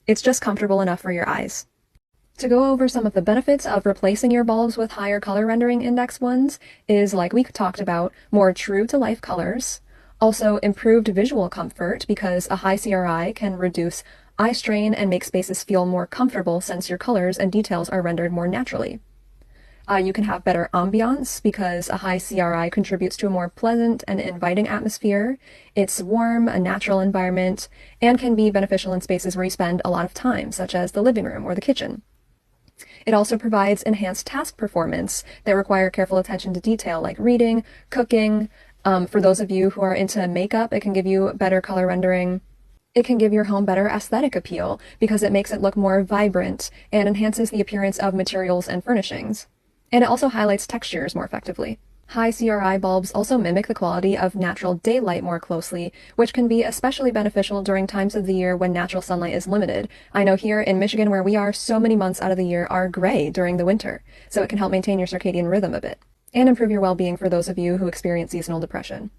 It's just comfortable enough for your eyes. To go over some of the benefits of replacing your bulbs with higher color rendering index ones is, like we talked about, more true-to-life colors, also improved visual comfort because a high CRI can reduce eye strain and make spaces feel more comfortable since your colors and details are rendered more naturally. You can have better ambiance because a high CRI contributes to a more pleasant and inviting atmosphere. It's warm, a natural environment, and can be beneficial in spaces where you spend a lot of time, such as the living room or the kitchen. It also provides enhanced task performance that require careful attention to detail, like reading, cooking. For those of you who are into makeup, it can give you better color rendering. It can give your home better aesthetic appeal because it makes it look more vibrant and enhances the appearance of materials and furnishings. And it also highlights textures more effectively. High CRI bulbs also mimic the quality of natural daylight more closely, which can be especially beneficial during times of the year when natural sunlight is limited. I know here in Michigan where we are, so many months out of the year are gray during the winter, so it can help maintain your circadian rhythm a bit, and improve your well-being for those of you who experience seasonal depression.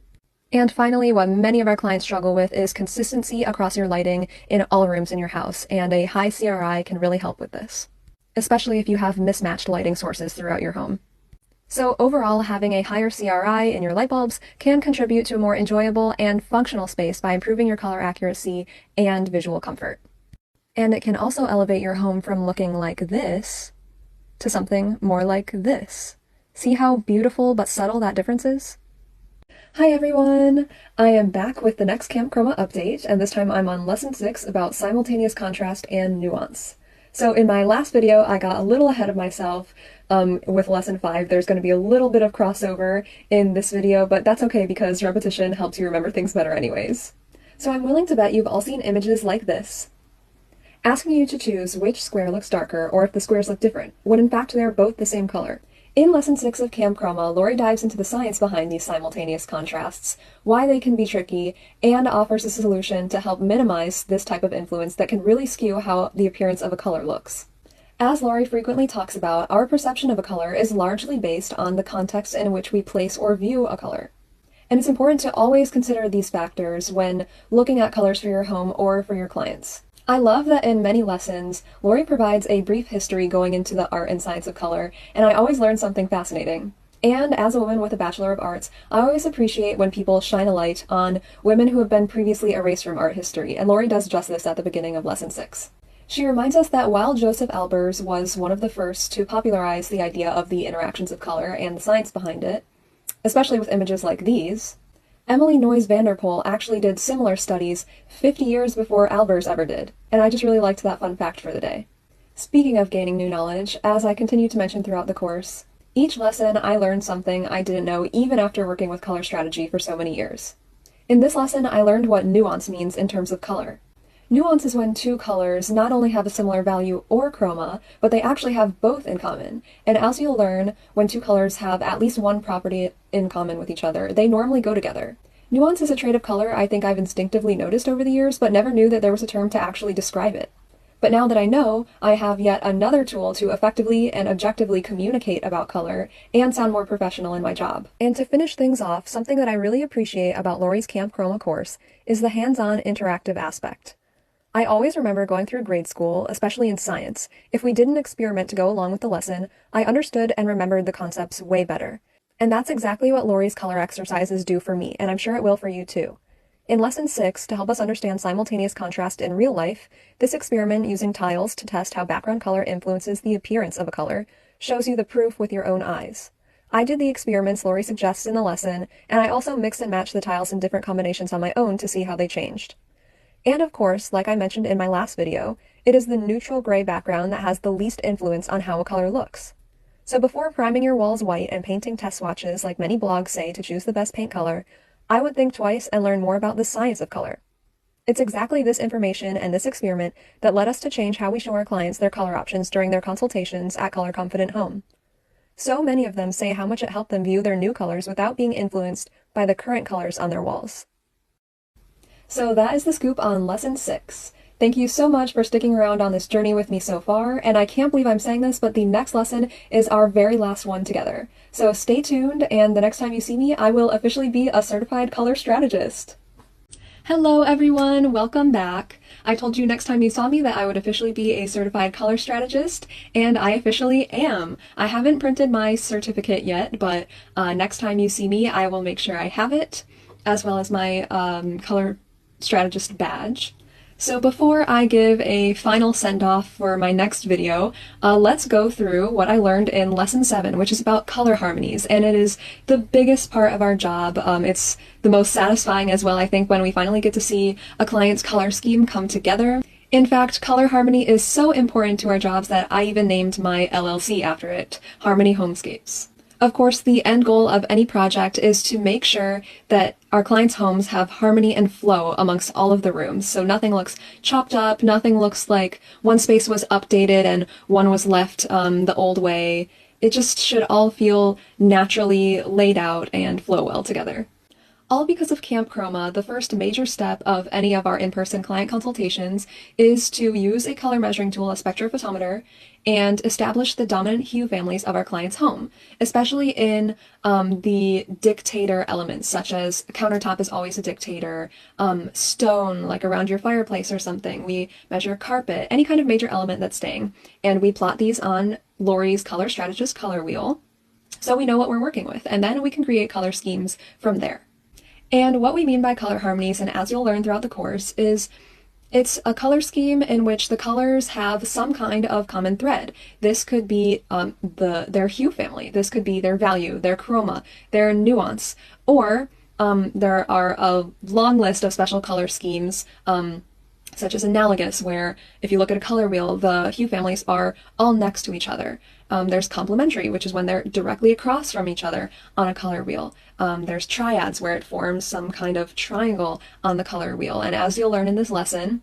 And finally, what many of our clients struggle with is consistency across your lighting in all rooms in your house, and a high CRI can really help with this, especially if you have mismatched lighting sources throughout your home. So overall, having a higher CRI in your light bulbs can contribute to a more enjoyable and functional space by improving your color accuracy and visual comfort. And it can also elevate your home from looking like this to something more like this. See how beautiful but subtle that difference is? Hi everyone! I am back with the next Camp Chroma update, and this time I'm on Lesson 6 about simultaneous contrast and nuance. So in my last video, I got a little ahead of myself with Lesson 5. There's going to be a little bit of crossover in this video, but that's okay because repetition helps you remember things better anyways. So I'm willing to bet you've all seen images like this, asking you to choose which square looks darker or if the squares look different, when in fact they're both the same color. In Lesson 6 of Camp Chroma, Lori dives into the science behind these simultaneous contrasts, why they can be tricky, and offers a solution to help minimize this type of influence that can really skew how the appearance of a color looks. As Lori frequently talks about, our perception of a color is largely based on the context in which we place or view a color. And it's important to always consider these factors when looking at colors for your home or for your clients. I love that in many lessons, Lori provides a brief history going into the art and science of color, and I always learn something fascinating. And as a woman with a Bachelor of Arts, I always appreciate when people shine a light on women who have been previously erased from art history, and Lori does just this at the beginning of Lesson 6. She reminds us that while Joseph Albers was one of the first to popularize the idea of the interactions of color and the science behind it, especially with images like these, Emily Noyes Vanderpool actually did similar studies 50 years before Albers ever did, and I just really liked that fun fact for the day. Speaking of gaining new knowledge, as I continue to mention throughout the course, each lesson I learned something I didn't know even after working with color strategy for so many years. In this lesson, I learned what nuance means in terms of color. Nuance is when two colors not only have a similar value or chroma, but they actually have both in common. And as you'll learn, when two colors have at least one property in common with each other, they normally go together. Nuance is a trait of color I think I've instinctively noticed over the years, but never knew that there was a term to actually describe it. But now that I know, I have yet another tool to effectively and objectively communicate about color and sound more professional in my job. And to finish things off, something that I really appreciate about Lori's Camp Chroma course is the hands-on interactive aspect. I always remember going through grade school, especially in science. If we did an experiment to go along with the lesson, I understood and remembered the concepts way better. And that's exactly what Lori's color exercises do for me, and I'm sure it will for you too. In Lesson 6, to help us understand simultaneous contrast in real life, this experiment using tiles to test how background color influences the appearance of a color shows you the proof with your own eyes. I did the experiments Lori suggests in the lesson, and I also mixed and matched the tiles in different combinations on my own to see how they changed. And of course, like I mentioned in my last video, it is the neutral gray background that has the least influence on how a color looks. So before priming your walls white and painting test swatches like many blogs say to choose the best paint color, I would think twice and learn more about the science of color. It's exactly this information and this experiment that led us to change how we show our clients their color options during their consultations at Color Confident Home. So many of them say how much it helped them view their new colors without being influenced by the current colors on their walls. So that is the scoop on Lesson 6. Thank you so much for sticking around on this journey with me so far, and I can't believe I'm saying this, but the next lesson is our very last one together. So stay tuned, and the next time you see me, I will officially be a certified color strategist. Hello everyone, welcome back. I told you next time you saw me that I would officially be a certified color strategist, and I officially am. I haven't printed my certificate yet, but next time you see me, I will make sure I have it, as well as my color strategist badge. So before I give a final send-off for my next video, let's go through what I learned in Lesson 7, which is about color harmonies, and it is the biggest part of our job. It's the most satisfying as well, I think, when we finally get to see a client's color scheme come together. In fact, color harmony is so important to our jobs that I even named my LLC after it, Harmony Homescapes. Of course, the end goal of any project is to make sure that our clients' homes have harmony and flow amongst all of the rooms. So nothing looks chopped up, nothing looks like one space was updated and one was left the old way. It just should all feel naturally laid out and flow well together. All because of Camp Chroma, the first major step of any of our in-person client consultations is to use a color measuring tool, a spectrophotometer, and establish the dominant hue families of our client's home, especially in the dictator elements, such as countertop is always a dictator, stone, like around your fireplace or something. We measure carpet, any kind of major element that's staying, and we plot these on Lori's Color Strategist color wheel, so we know what we're working with, and then we can create color schemes from there. And what we mean by color harmonies, and as you'll learn throughout the course, is it's a color scheme in which the colors have some kind of common thread. This could be their hue family, this could be their value, their chroma, their nuance, or there are a long list of special color schemes, such as analogous, where if you look at a color wheel, the hue families are all next to each other. There's complementary, which is when they're directly across from each other on a color wheel. There's triads, where it forms some kind of triangle on the color wheel. And as you'll learn in this lesson,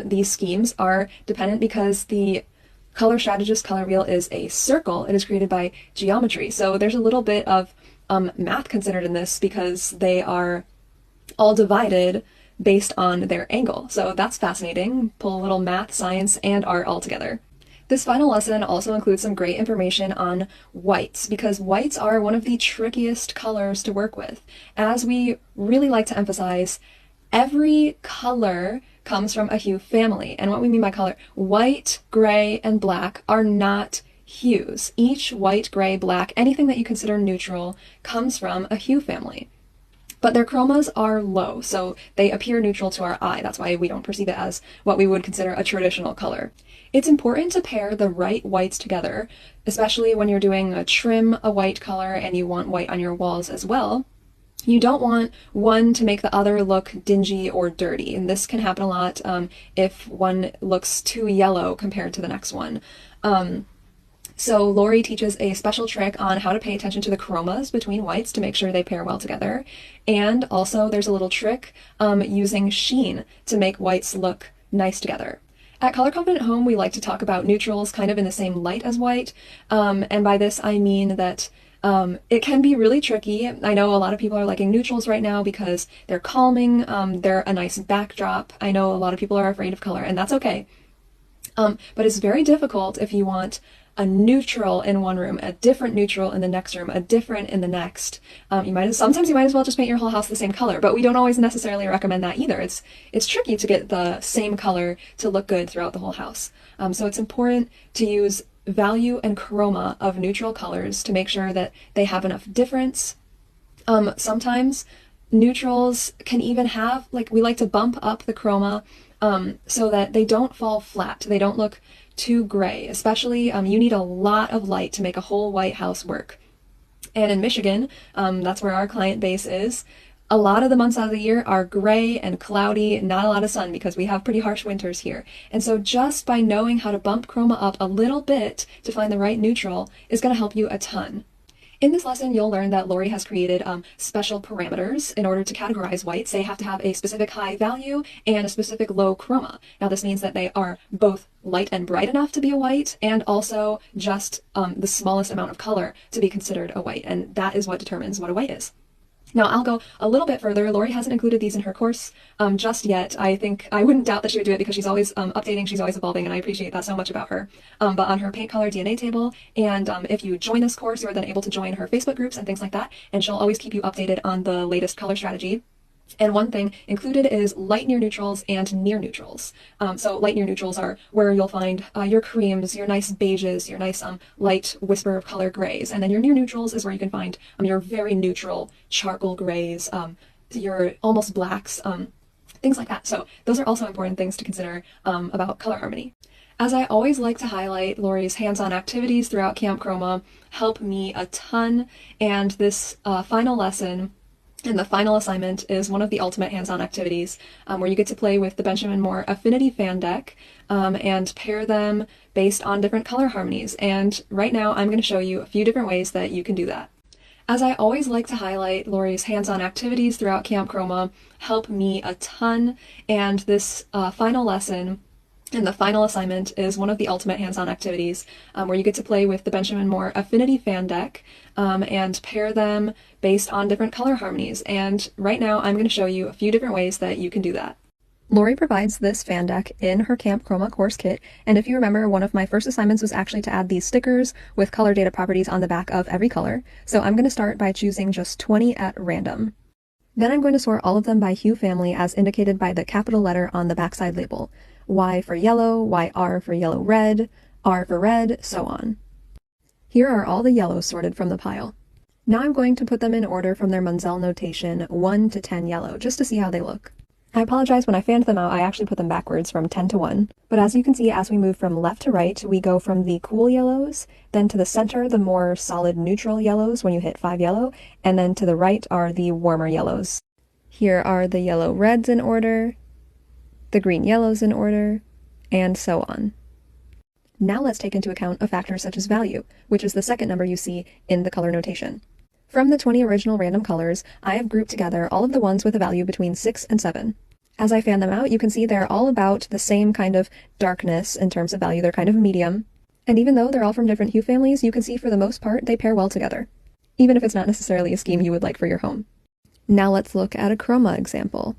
these schemes are dependent because the color strategist color wheel is a circle. It is created by geometry. So there's a little bit of math considered in this because they are all divided based on their angle. So that's fascinating. Pull a little math, science, and art all together. This final lesson also includes some great information on whites, because whites are one of the trickiest colors to work with. As we really like to emphasize, every color comes from a hue family. And what we mean by color, white, gray, and black are not hues. Each white, gray, black, anything that you consider neutral comes from a hue family. But their chromas are low, so they appear neutral to our eye. That's why we don't perceive it as what we would consider a traditional color. It's important to pair the right whites together, especially when you're doing a trim, a white color, and you want white on your walls as well. You don't want one to make the other look dingy or dirty, and this can happen a lot if one looks too yellow compared to the next one. So Lori teaches a special trick on how to pay attention to the chromas between whites to make sure they pair well together. And also there's a little trick using sheen to make whites look nice together. At Color Confident Home, we like to talk about neutrals kind of in the same light as white. And by this, I mean that it can be really tricky. I know a lot of people are liking neutrals right now because they're calming, they're a nice backdrop. I know a lot of people are afraid of color, and that's okay. But it's very difficult if you want a neutral in one room, a different neutral in the next room, a different in the next. Sometimes you might as well just paint your whole house the same color, but we don't always necessarily recommend that either. It's tricky to get the same color to look good throughout the whole house. So it's important to use value and chroma of neutral colors to make sure that they have enough difference. Sometimes neutrals can even have, we like to bump up the chroma so that they don't fall flat. They don't look too gray, especially you need a lot of light to make a whole white house work. And in Michigan, that's where our client base is, a lot of the months out of the year are gray and cloudy, not a lot of sun because we have pretty harsh winters here. And so just by knowing how to bump chroma up a little bit to find the right neutral is going to help you a ton. In this lesson, you'll learn that Lori has created special parameters in order to categorize whites. They have to have a specific high value and a specific low chroma. Now, this means that they are both light and bright enough to be a white and also just the smallest amount of color to be considered a white. And that is what determines what a white is. Now, I'll go a little bit further. Lori hasn't included these in her course just yet. I wouldn't doubt that she would do it because she's always updating, she's always evolving, and I appreciate that so much about her. But on her paint color DNA table, and if you join this course, you are then able to join her Facebook groups and things like that, and she'll always keep you updated on the latest color strategy. And one thing included is light near neutrals and near neutrals. So light near neutrals are where you'll find your creams, your nice beiges, your nice light whisper of color grays. And then your near neutrals is where you can find your very neutral charcoal grays, your almost blacks, things like that. So those are also important things to consider about color harmony. As I always like to highlight, Lori's hands-on activities throughout Camp Chroma help me a ton. And this final lesson and the final assignment is one of the ultimate hands-on activities where you get to play with the Benjamin Moore Affinity Fan Deck and pair them based on different color harmonies. And right now I'm going to show you a few different ways that you can do that. As I always like to highlight, Lori's hands-on activities throughout Camp Chroma help me a ton. And this final lesson and the final assignment is one of the ultimate hands-on activities where you get to play with the Benjamin Moore Affinity Fan Deck and pair them based on different color harmonies. And right now I'm going to show you a few different ways that you can do that. Lori provides this fan deck in her Camp Chroma course kit, and if you remember, one of my first assignments was actually to add these stickers with color data properties on the back of every color. So I'm going to start by choosing just 20 at random. Then I'm going to sort all of them by hue family as indicated by the capital letter on the backside label. Y for yellow, YR for yellow-red, R for red, so on. Here are all the yellows sorted from the pile. Now I'm going to put them in order from their Munsell notation 1 to 10 yellow, just to see how they look. I apologize, when I fanned them out, I actually put them backwards from 10 to 1. But as you can see, as we move from left to right, we go from the cool yellows, then to the center, the more solid neutral yellows when you hit 5 yellow, and then to the right are the warmer yellows. Here are the yellow reds in order, the green yellows in order, and so on. Now let's take into account a factor such as value, which is the second number you see in the color notation. From the 20 original random colors, I have grouped together all of the ones with a value between 6 and 7. As I fan them out, you can see they're all about the same kind of darkness in terms of value. They're kind of medium. And even though they're all from different hue families, you can see for the most part they pair well together, even if it's not necessarily a scheme you would like for your home. Now let's look at a chroma example.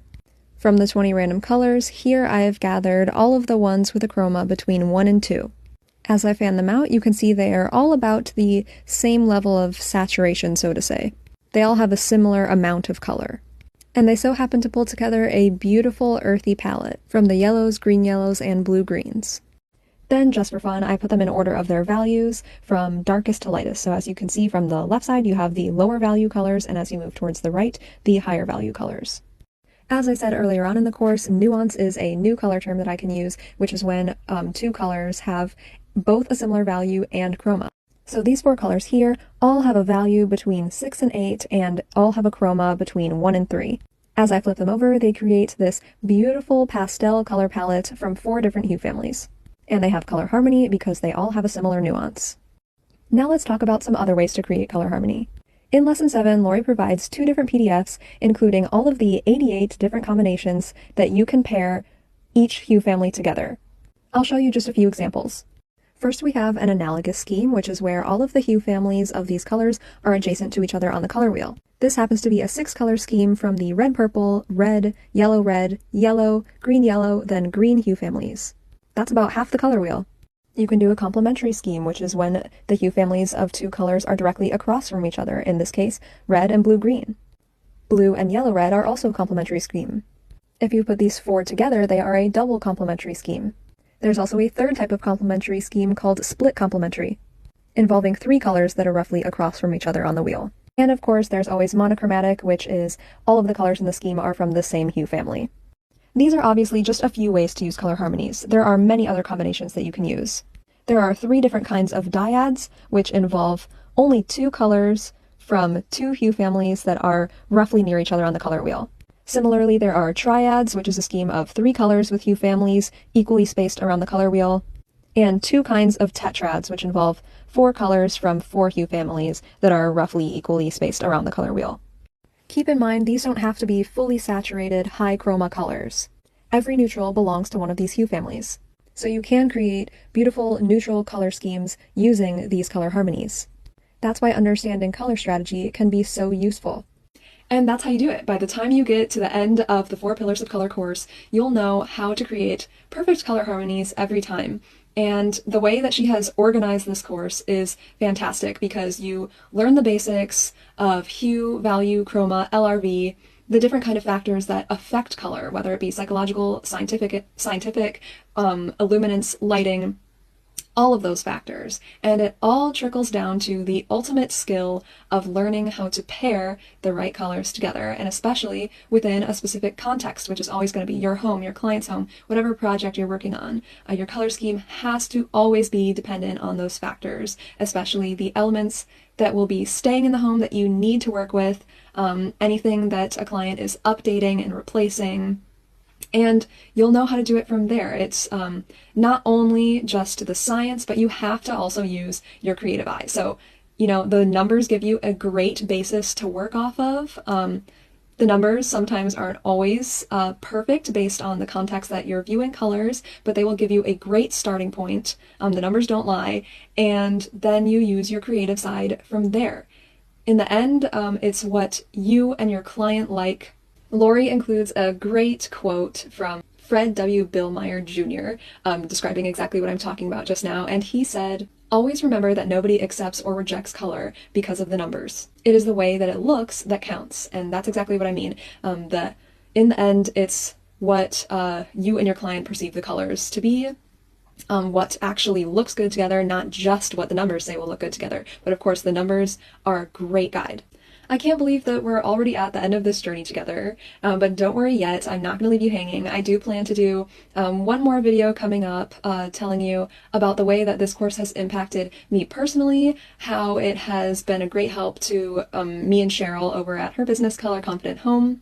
From the 20 random colors, here I have gathered all of the ones with a chroma between 1 and 2. As I fan them out, you can see they are all about the same level of saturation, so to say. They all have a similar amount of color. And they so happen to pull together a beautiful earthy palette from the yellows, green yellows, and blue greens. Then, just for fun, I put them in order of their values from darkest to lightest. So as you can see from the left side, you have the lower value colors, and as you move towards the right, the higher value colors. As I said earlier on in the course, nuance is a new color term that I can use, which is when two colors have both a similar value and chroma. So these 4 colors here all have a value between 6 and 8, and all have a chroma between 1 and 3. As I flip them over, they create this beautiful pastel color palette from 4 different hue families. And they have color harmony because they all have a similar nuance. Now let's talk about some other ways to create color harmony. In Lesson 7, Lori provides 2 different PDFs, including all of the 88 different combinations that you can pair each hue family together. I'll show you just a few examples. First, we have an analogous scheme, which is where all of the hue families of these colors are adjacent to each other on the color wheel. This happens to be a 6-color scheme from the red-purple, red, yellow, green-yellow, then green hue families. That's about half the color wheel. You can do a complementary scheme, which is when the hue families of 2 colors are directly across from each other, in this case, red and blue-green. Blue and yellow-red are also a complementary scheme. If you put these 4 together, they are a double complementary scheme. There's also a third type of complementary scheme called split complementary, involving 3 colors that are roughly across from each other on the wheel. And of course, there's always monochromatic, which is all of the colors in the scheme are from the same hue family. These are obviously just a few ways to use color harmonies. There are many other combinations that you can use. There are 3 different kinds of dyads, which involve only 2 colors from 2 hue families that are roughly near each other on the color wheel. Similarly, there are triads, which is a scheme of 3 colors with hue families equally spaced around the color wheel, and 2 kinds of tetrads, which involve 4 colors from 4 hue families that are roughly equally spaced around the color wheel. Keep in mind, these don't have to be fully saturated, high chroma colors. Every neutral belongs to one of these hue families. So you can create beautiful neutral color schemes using these color harmonies. That's why understanding color strategy can be so useful. And that's how you do it. By the time you get to the end of the 4 Pillars of Color course, you'll know how to create perfect color harmonies every time. And the way that she has organized this course is fantastic because you learn the basics of hue, value, chroma, LRV, the different kind of factors that affect color, whether it be psychological, scientific, illuminance, lighting, all of those factors. And it all trickles down to the ultimate skill of learning how to pair the right colors together, and especially within a specific context, which is always going to be your home, your client's home, whatever project you're working on. Your color scheme has to always be dependent on those factors, especially the elements that will be staying in the home that you need to work with, anything that a client is updating and replacing, and you'll know how to do it from there. It's not only just the science, but you have to also use your creative eye. So, the numbers give you a great basis to work off of. The numbers sometimes aren't always perfect based on the context that you're viewing colors, but they will give you a great starting point. The numbers don't lie, and then you use your creative side from there. In the end, it's what you and your client like. Lori includes a great quote from Fred W. Billmeyer Jr., describing exactly what I'm talking about just now, and he said, "Always remember that nobody accepts or rejects color because of the numbers. It is the way that it looks that counts." And that's exactly what I mean. In the end, it's what you and your client perceive the colors to be, what actually looks good together, not just what the numbers say will look good together. But of course, the numbers are a great guide. I can't believe that we're already at the end of this journey together, but don't worry yet, I'm not going to leave you hanging. I do plan to do one more video coming up telling you about the way that this course has impacted me personally, how it has been a great help to me and Cheryl over at her business, Color Confident Home.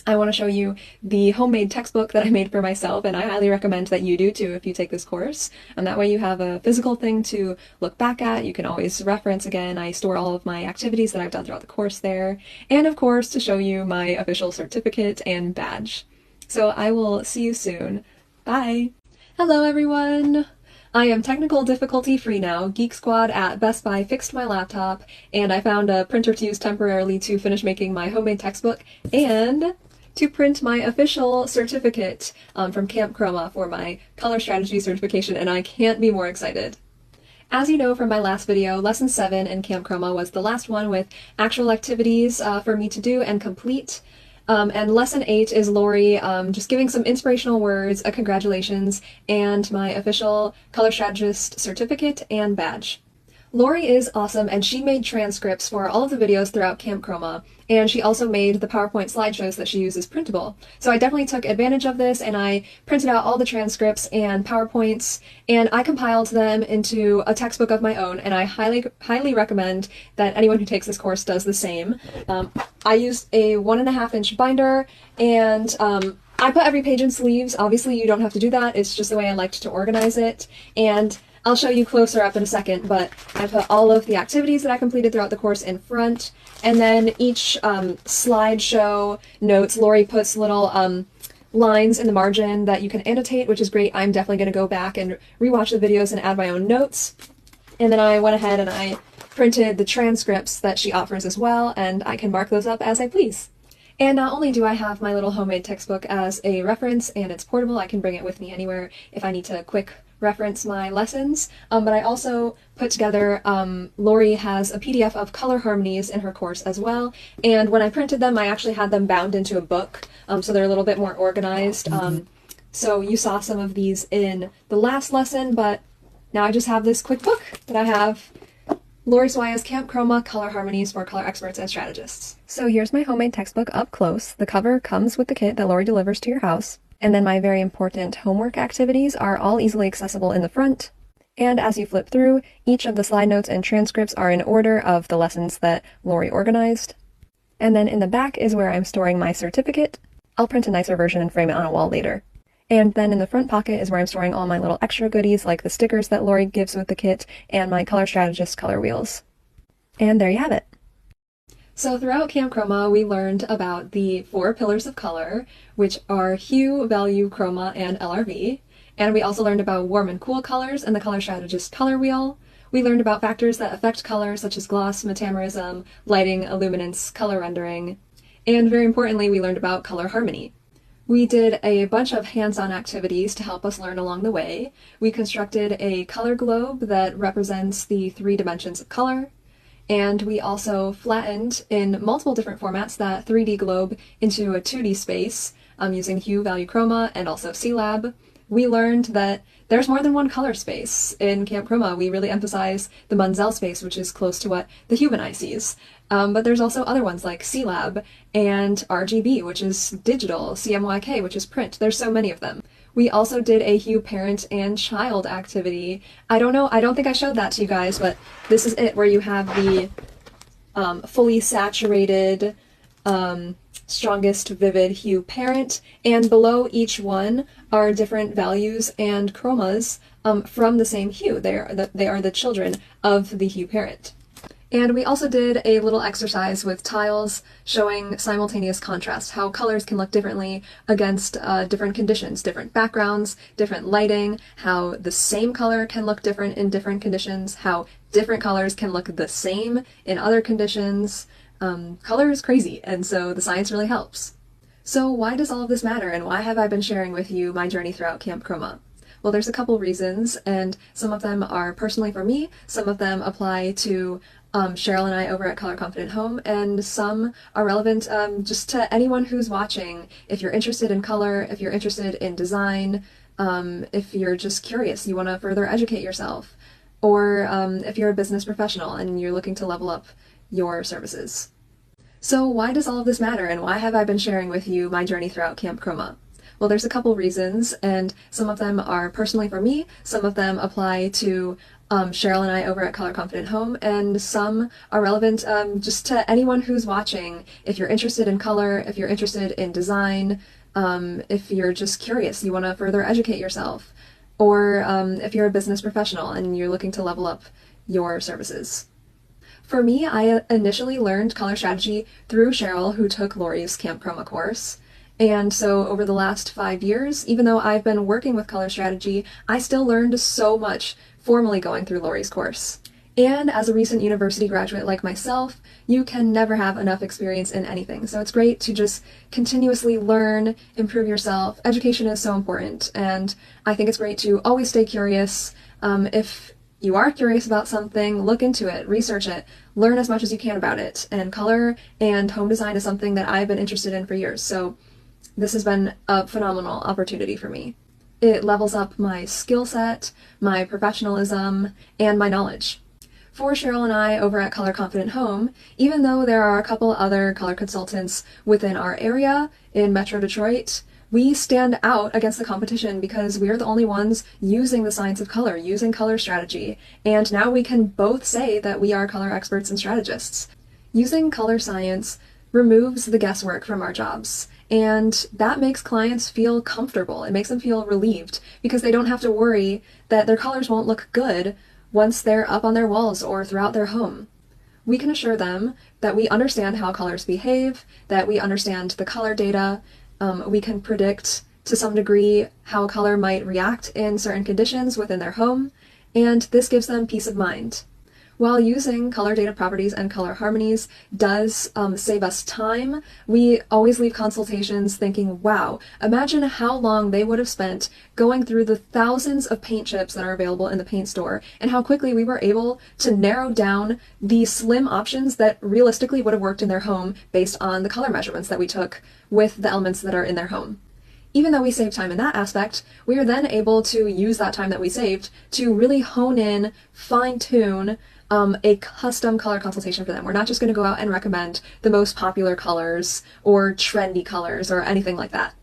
I want to show you the homemade textbook that I made for myself, and I highly recommend that you do too if you take this course. And that way you have a physical thing to look back at. You can always reference again. I store all of my activities that I've done throughout the course there. And of course, to show you my official certificate and badge. So I will see you soon. Bye! Hello everyone! I am technical difficulty free now. Geek Squad at Best Buy fixed my laptop, and I found a printer to use temporarily to finish making my homemade textbook and to print my official certificate from Camp Chroma for my color strategy certification, and I can't be more excited. As you know from my last video, Lesson 7 in Camp Chroma was the last one with actual activities for me to do and complete. And Lesson 8 is Lori just giving some inspirational words, a congratulations, and my official color strategist certificate and badge. Lori is awesome, and she made transcripts for all of the videos throughout Camp Chroma, and she also made the PowerPoint slideshows that she uses printable. So I definitely took advantage of this, and I printed out all the transcripts and PowerPoints, and I compiled them into a textbook of my own, and I highly recommend that anyone who takes this course does the same. I used a 1.5-inch binder, and I put every page in sleeves. Obviously, you don't have to do that. It's just the way I liked to organize it, and I'll show you closer up in a second, but I put all of the activities that I completed throughout the course in front, and then each slideshow notes, Lori puts little lines in the margin that you can annotate, which is great. I'm definitely going to go back and rewatch the videos and add my own notes. And then I went ahead and I printed the transcripts that she offers as well, and I can mark those up as I please. And not only do I have my little homemade textbook as a reference, and it's portable, I can bring it with me anywhere if I need to quick reference my lessons, but I also put together, Lori has a PDF of color harmonies in her course as well, and when I printed them I actually had them bound into a book, so they're a little bit more organized. So you saw some of these in the last lesson, but now I just have this quick book that I have Lori Swaya's Camp Chroma Color Harmonies for Color Experts and Strategists. So here's my homemade textbook up close. The cover comes with the kit that Lori delivers to your house. And then my very important homework activities are all easily accessible in the front. And as you flip through, each of the slide notes and transcripts are in order of the lessons that Lori organized. And then in the back is where I'm storing my certificate. I'll print a nicer version and frame it on a wall later. And then in the front pocket is where I'm storing all my little extra goodies like the stickers that Lori gives with the kit and my Color Strategist color wheels. And there you have it. So throughout Camp Chroma, we learned about the 4 pillars of color, which are hue, value, chroma, and LRV. And we also learned about warm and cool colors and the Color Strategist color wheel. We learned about factors that affect color, such as gloss, metamerism, lighting, illuminance, color rendering. And very importantly, we learned about color harmony. We did a bunch of hands-on activities to help us learn along the way. We constructed a color globe that represents the 3 dimensions of color. And we also flattened in multiple different formats that 3D globe into a 2D space using hue, value, chroma, and also C-Lab. We learned that there's more than one color space in Camp Chroma. We really emphasize the Munsell space, which is close to what the human eye sees. But there's also other ones like C-Lab and RGB, which is digital, CMYK, which is print. There's so many of them. We also did a hue parent and child activity. I don't think I showed that to you guys, but this is it, where you have the fully saturated, strongest vivid hue parent, and below each one are different values and chromas from the same hue. They are the children of the hue parent. And we also did a little exercise with tiles showing simultaneous contrast, how colors can look differently against different conditions, different backgrounds, different lighting, how the same color can look different in different conditions, how different colors can look the same in other conditions. Color is crazy, and so the science really helps. So why does all of this matter, and why have I been sharing with you my journey throughout Camp Chroma? Well, there's a couple reasons, and some of them are personally for me, some of them apply to Cheryl and I over at Color Confident Home, and some are relevant just to anyone who's watching. If you're interested in color, if you're interested in design, if you're just curious, you want to further educate yourself, or if you're a business professional and you're looking to level up your services. So why does all of this matter, and why have I been sharing with you my journey throughout Camp Chroma? Well, there's a couple reasons, and some of them are personally for me, some of them apply to Cheryl and I over at Color Confident Home, and some are relevant just to anyone who's watching. If you're interested in color, if you're interested in design, if you're just curious, you want to further educate yourself, or if you're a business professional and you're looking to level up your services. For me, I initially learned color strategy through Cheryl, who took Lori's Camp Chroma course. And so over the last 5 years, even though I've been working with color strategy, I still learned so much formally going through Lori's course. And as a recent university graduate like myself, you can never have enough experience in anything. So it's great to just continuously learn, improve yourself. Education is so important, and I think it's great to always stay curious. If you are curious about something, look into it, research it, learn as much as you can about it. And color and home design is something that I've been interested in for years. So this has been a phenomenal opportunity for me. It levels up my skill set, my professionalism, and my knowledge. For Cheryl and I over at Color Confident Home, even though there are a couple other color consultants within our area in Metro Detroit, we stand out against the competition because we are the only ones using the science of color, using color strategy, and now we can both say that we are color experts and strategists. Using color science removes the guesswork from our jobs, and that makes clients feel comfortable. It makes them feel relieved because they don't have to worry that their colors won't look good once they're up on their walls or throughout their home. We can assure them that we understand how colors behave, that we understand the color data. We can predict to some degree how color might react in certain conditions within their home, and this gives them peace of mind. While using color data properties and color harmonies does save us time, we always leave consultations thinking, wow, imagine how long they would have spent going through the thousands of paint chips that are available in the paint store, and how quickly we were able to narrow down the slim options that realistically would have worked in their home based on the color measurements that we took with the elements that are in their home. Even though we save time in that aspect, we are then able to use that time that we saved to really hone in, fine-tune, a custom color consultation for them. We're not just going to go out and recommend the most popular colors or trendy colors or anything like that.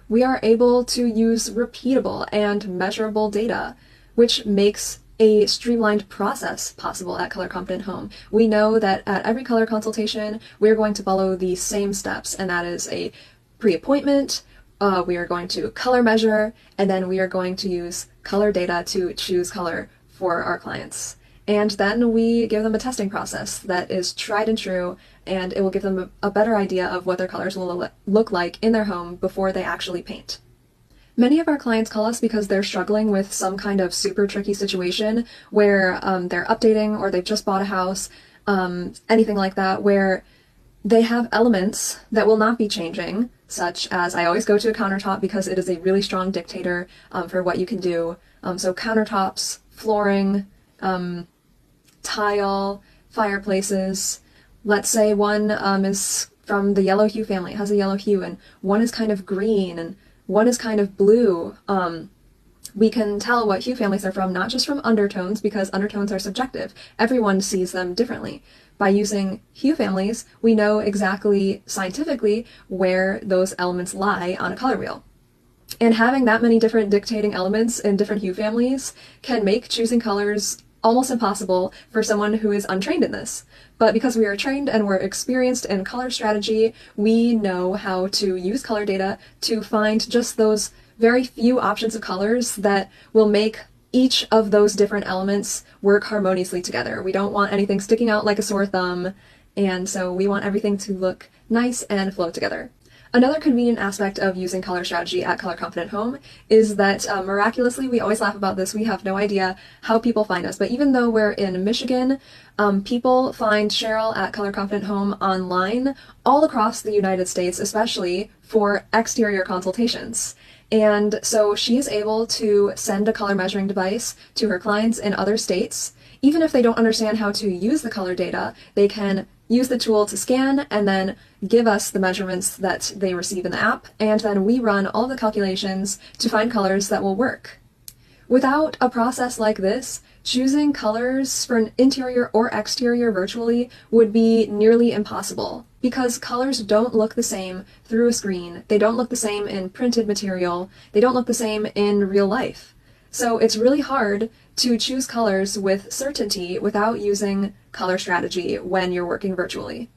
We are able to use repeatable and measurable data, which makes a streamlined process possible at Color Confident Home. We know that at every color consultation, we're going to follow the same steps, and that is a pre-appointment, we are going to color measure, and then we are going to use color data to choose color for our clients. And then we give them a testing process that is tried and true, and it will give them a better idea of what their colors will look like in their home before they actually paint. Many of our clients call us because they're struggling with some kind of super tricky situation where they're updating or they've just bought a house, anything like that, where they have elements that will not be changing, such as I always go to a countertop because it is a really strong dictator for what you can do. So countertops, flooring, tile, fireplaces. Let's say one is from the yellow hue family, it has a yellow hue, and one is kind of green and one is kind of blue. We can tell what hue families they're from, not just from undertones, because undertones are subjective. Everyone sees them differently. By using hue families, we know exactly scientifically where those elements lie on a color wheel. And having that many different dictating elements in different hue families can make choosing colors almost impossible for someone who is untrained in this. But because we are trained and we're experienced in color strategy, we know how to use color data to find just those very few options of colors that will make each of those different elements work harmoniously together. We don't want anything sticking out like a sore thumb, and so we want everything to look nice and flow together. Another convenient aspect of using color strategy at Color Confident Home is that miraculously, we always laugh about this, we have no idea how people find us, but even though we're in Michigan, people find Cheryl at Color Confident Home online all across the United States, especially for exterior consultations. And so she is able to send a color measuring device to her clients in other states. Even if they don't understand how to use the color data, they can use the tool to scan and then give us the measurements that they receive in the app, and then we run all the calculations to find colors that will work. Without a process like this, choosing colors for an interior or exterior virtually would be nearly impossible, because colors don't look the same through a screen, they don't look the same in printed material, they don't look the same in real life. So it's really hard to choose colors with certainty without using color strategy when you're working virtually.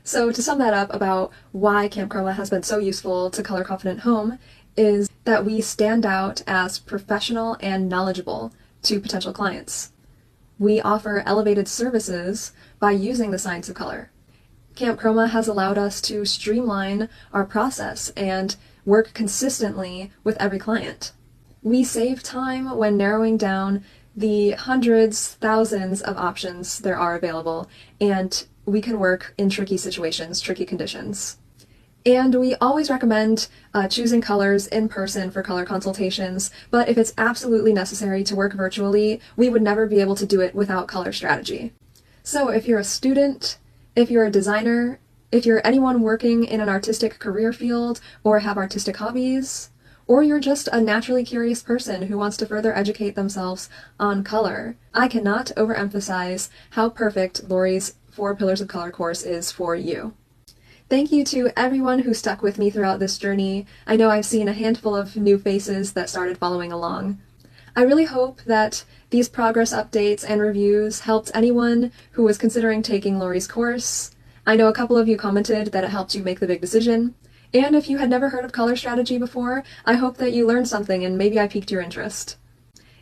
So to sum that up about why Camp Chroma has been so useful to Color Confident Home is that we stand out as professional and knowledgeable to potential clients. We offer elevated services by using the science of color. Camp Chroma has allowed us to streamline our process and work consistently with every client. We save time when narrowing down the hundreds, thousands of options there are available, and we can work in tricky situations, tricky conditions. And we always recommend choosing colors in person for color consultations, but if it's absolutely necessary to work virtually, we would never be able to do it without color strategy. So if you're a student, if you're a designer, if you're anyone working in an artistic career field or have artistic hobbies, or you're just a naturally curious person who wants to further educate themselves on color, I cannot overemphasize how perfect Lori's 4 Pillars of Color course is for you. Thank you to everyone who stuck with me throughout this journey. I know I've seen a handful of new faces that started following along. I really hope that these progress updates and reviews helped anyone who was considering taking Lori's course. I know a couple of you commented that it helped you make the big decision. And if you had never heard of color strategy before, I hope that you learned something and maybe I piqued your interest.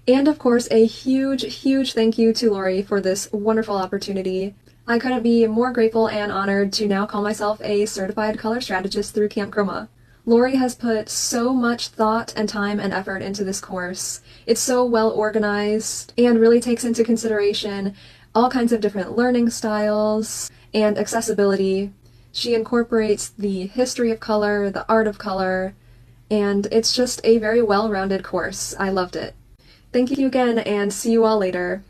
And of course, a huge, huge thank you to Lori for this wonderful opportunity. I couldn't be more grateful and honored to now call myself a certified color strategist through Camp Chroma. Lori has put so much thought and time and effort into this course. It's so well organized and really takes into consideration all kinds of different learning styles and accessibility. She incorporates the history of color, the art of color, and it's just a very well-rounded course. I loved it. Thank you again, and see you all later.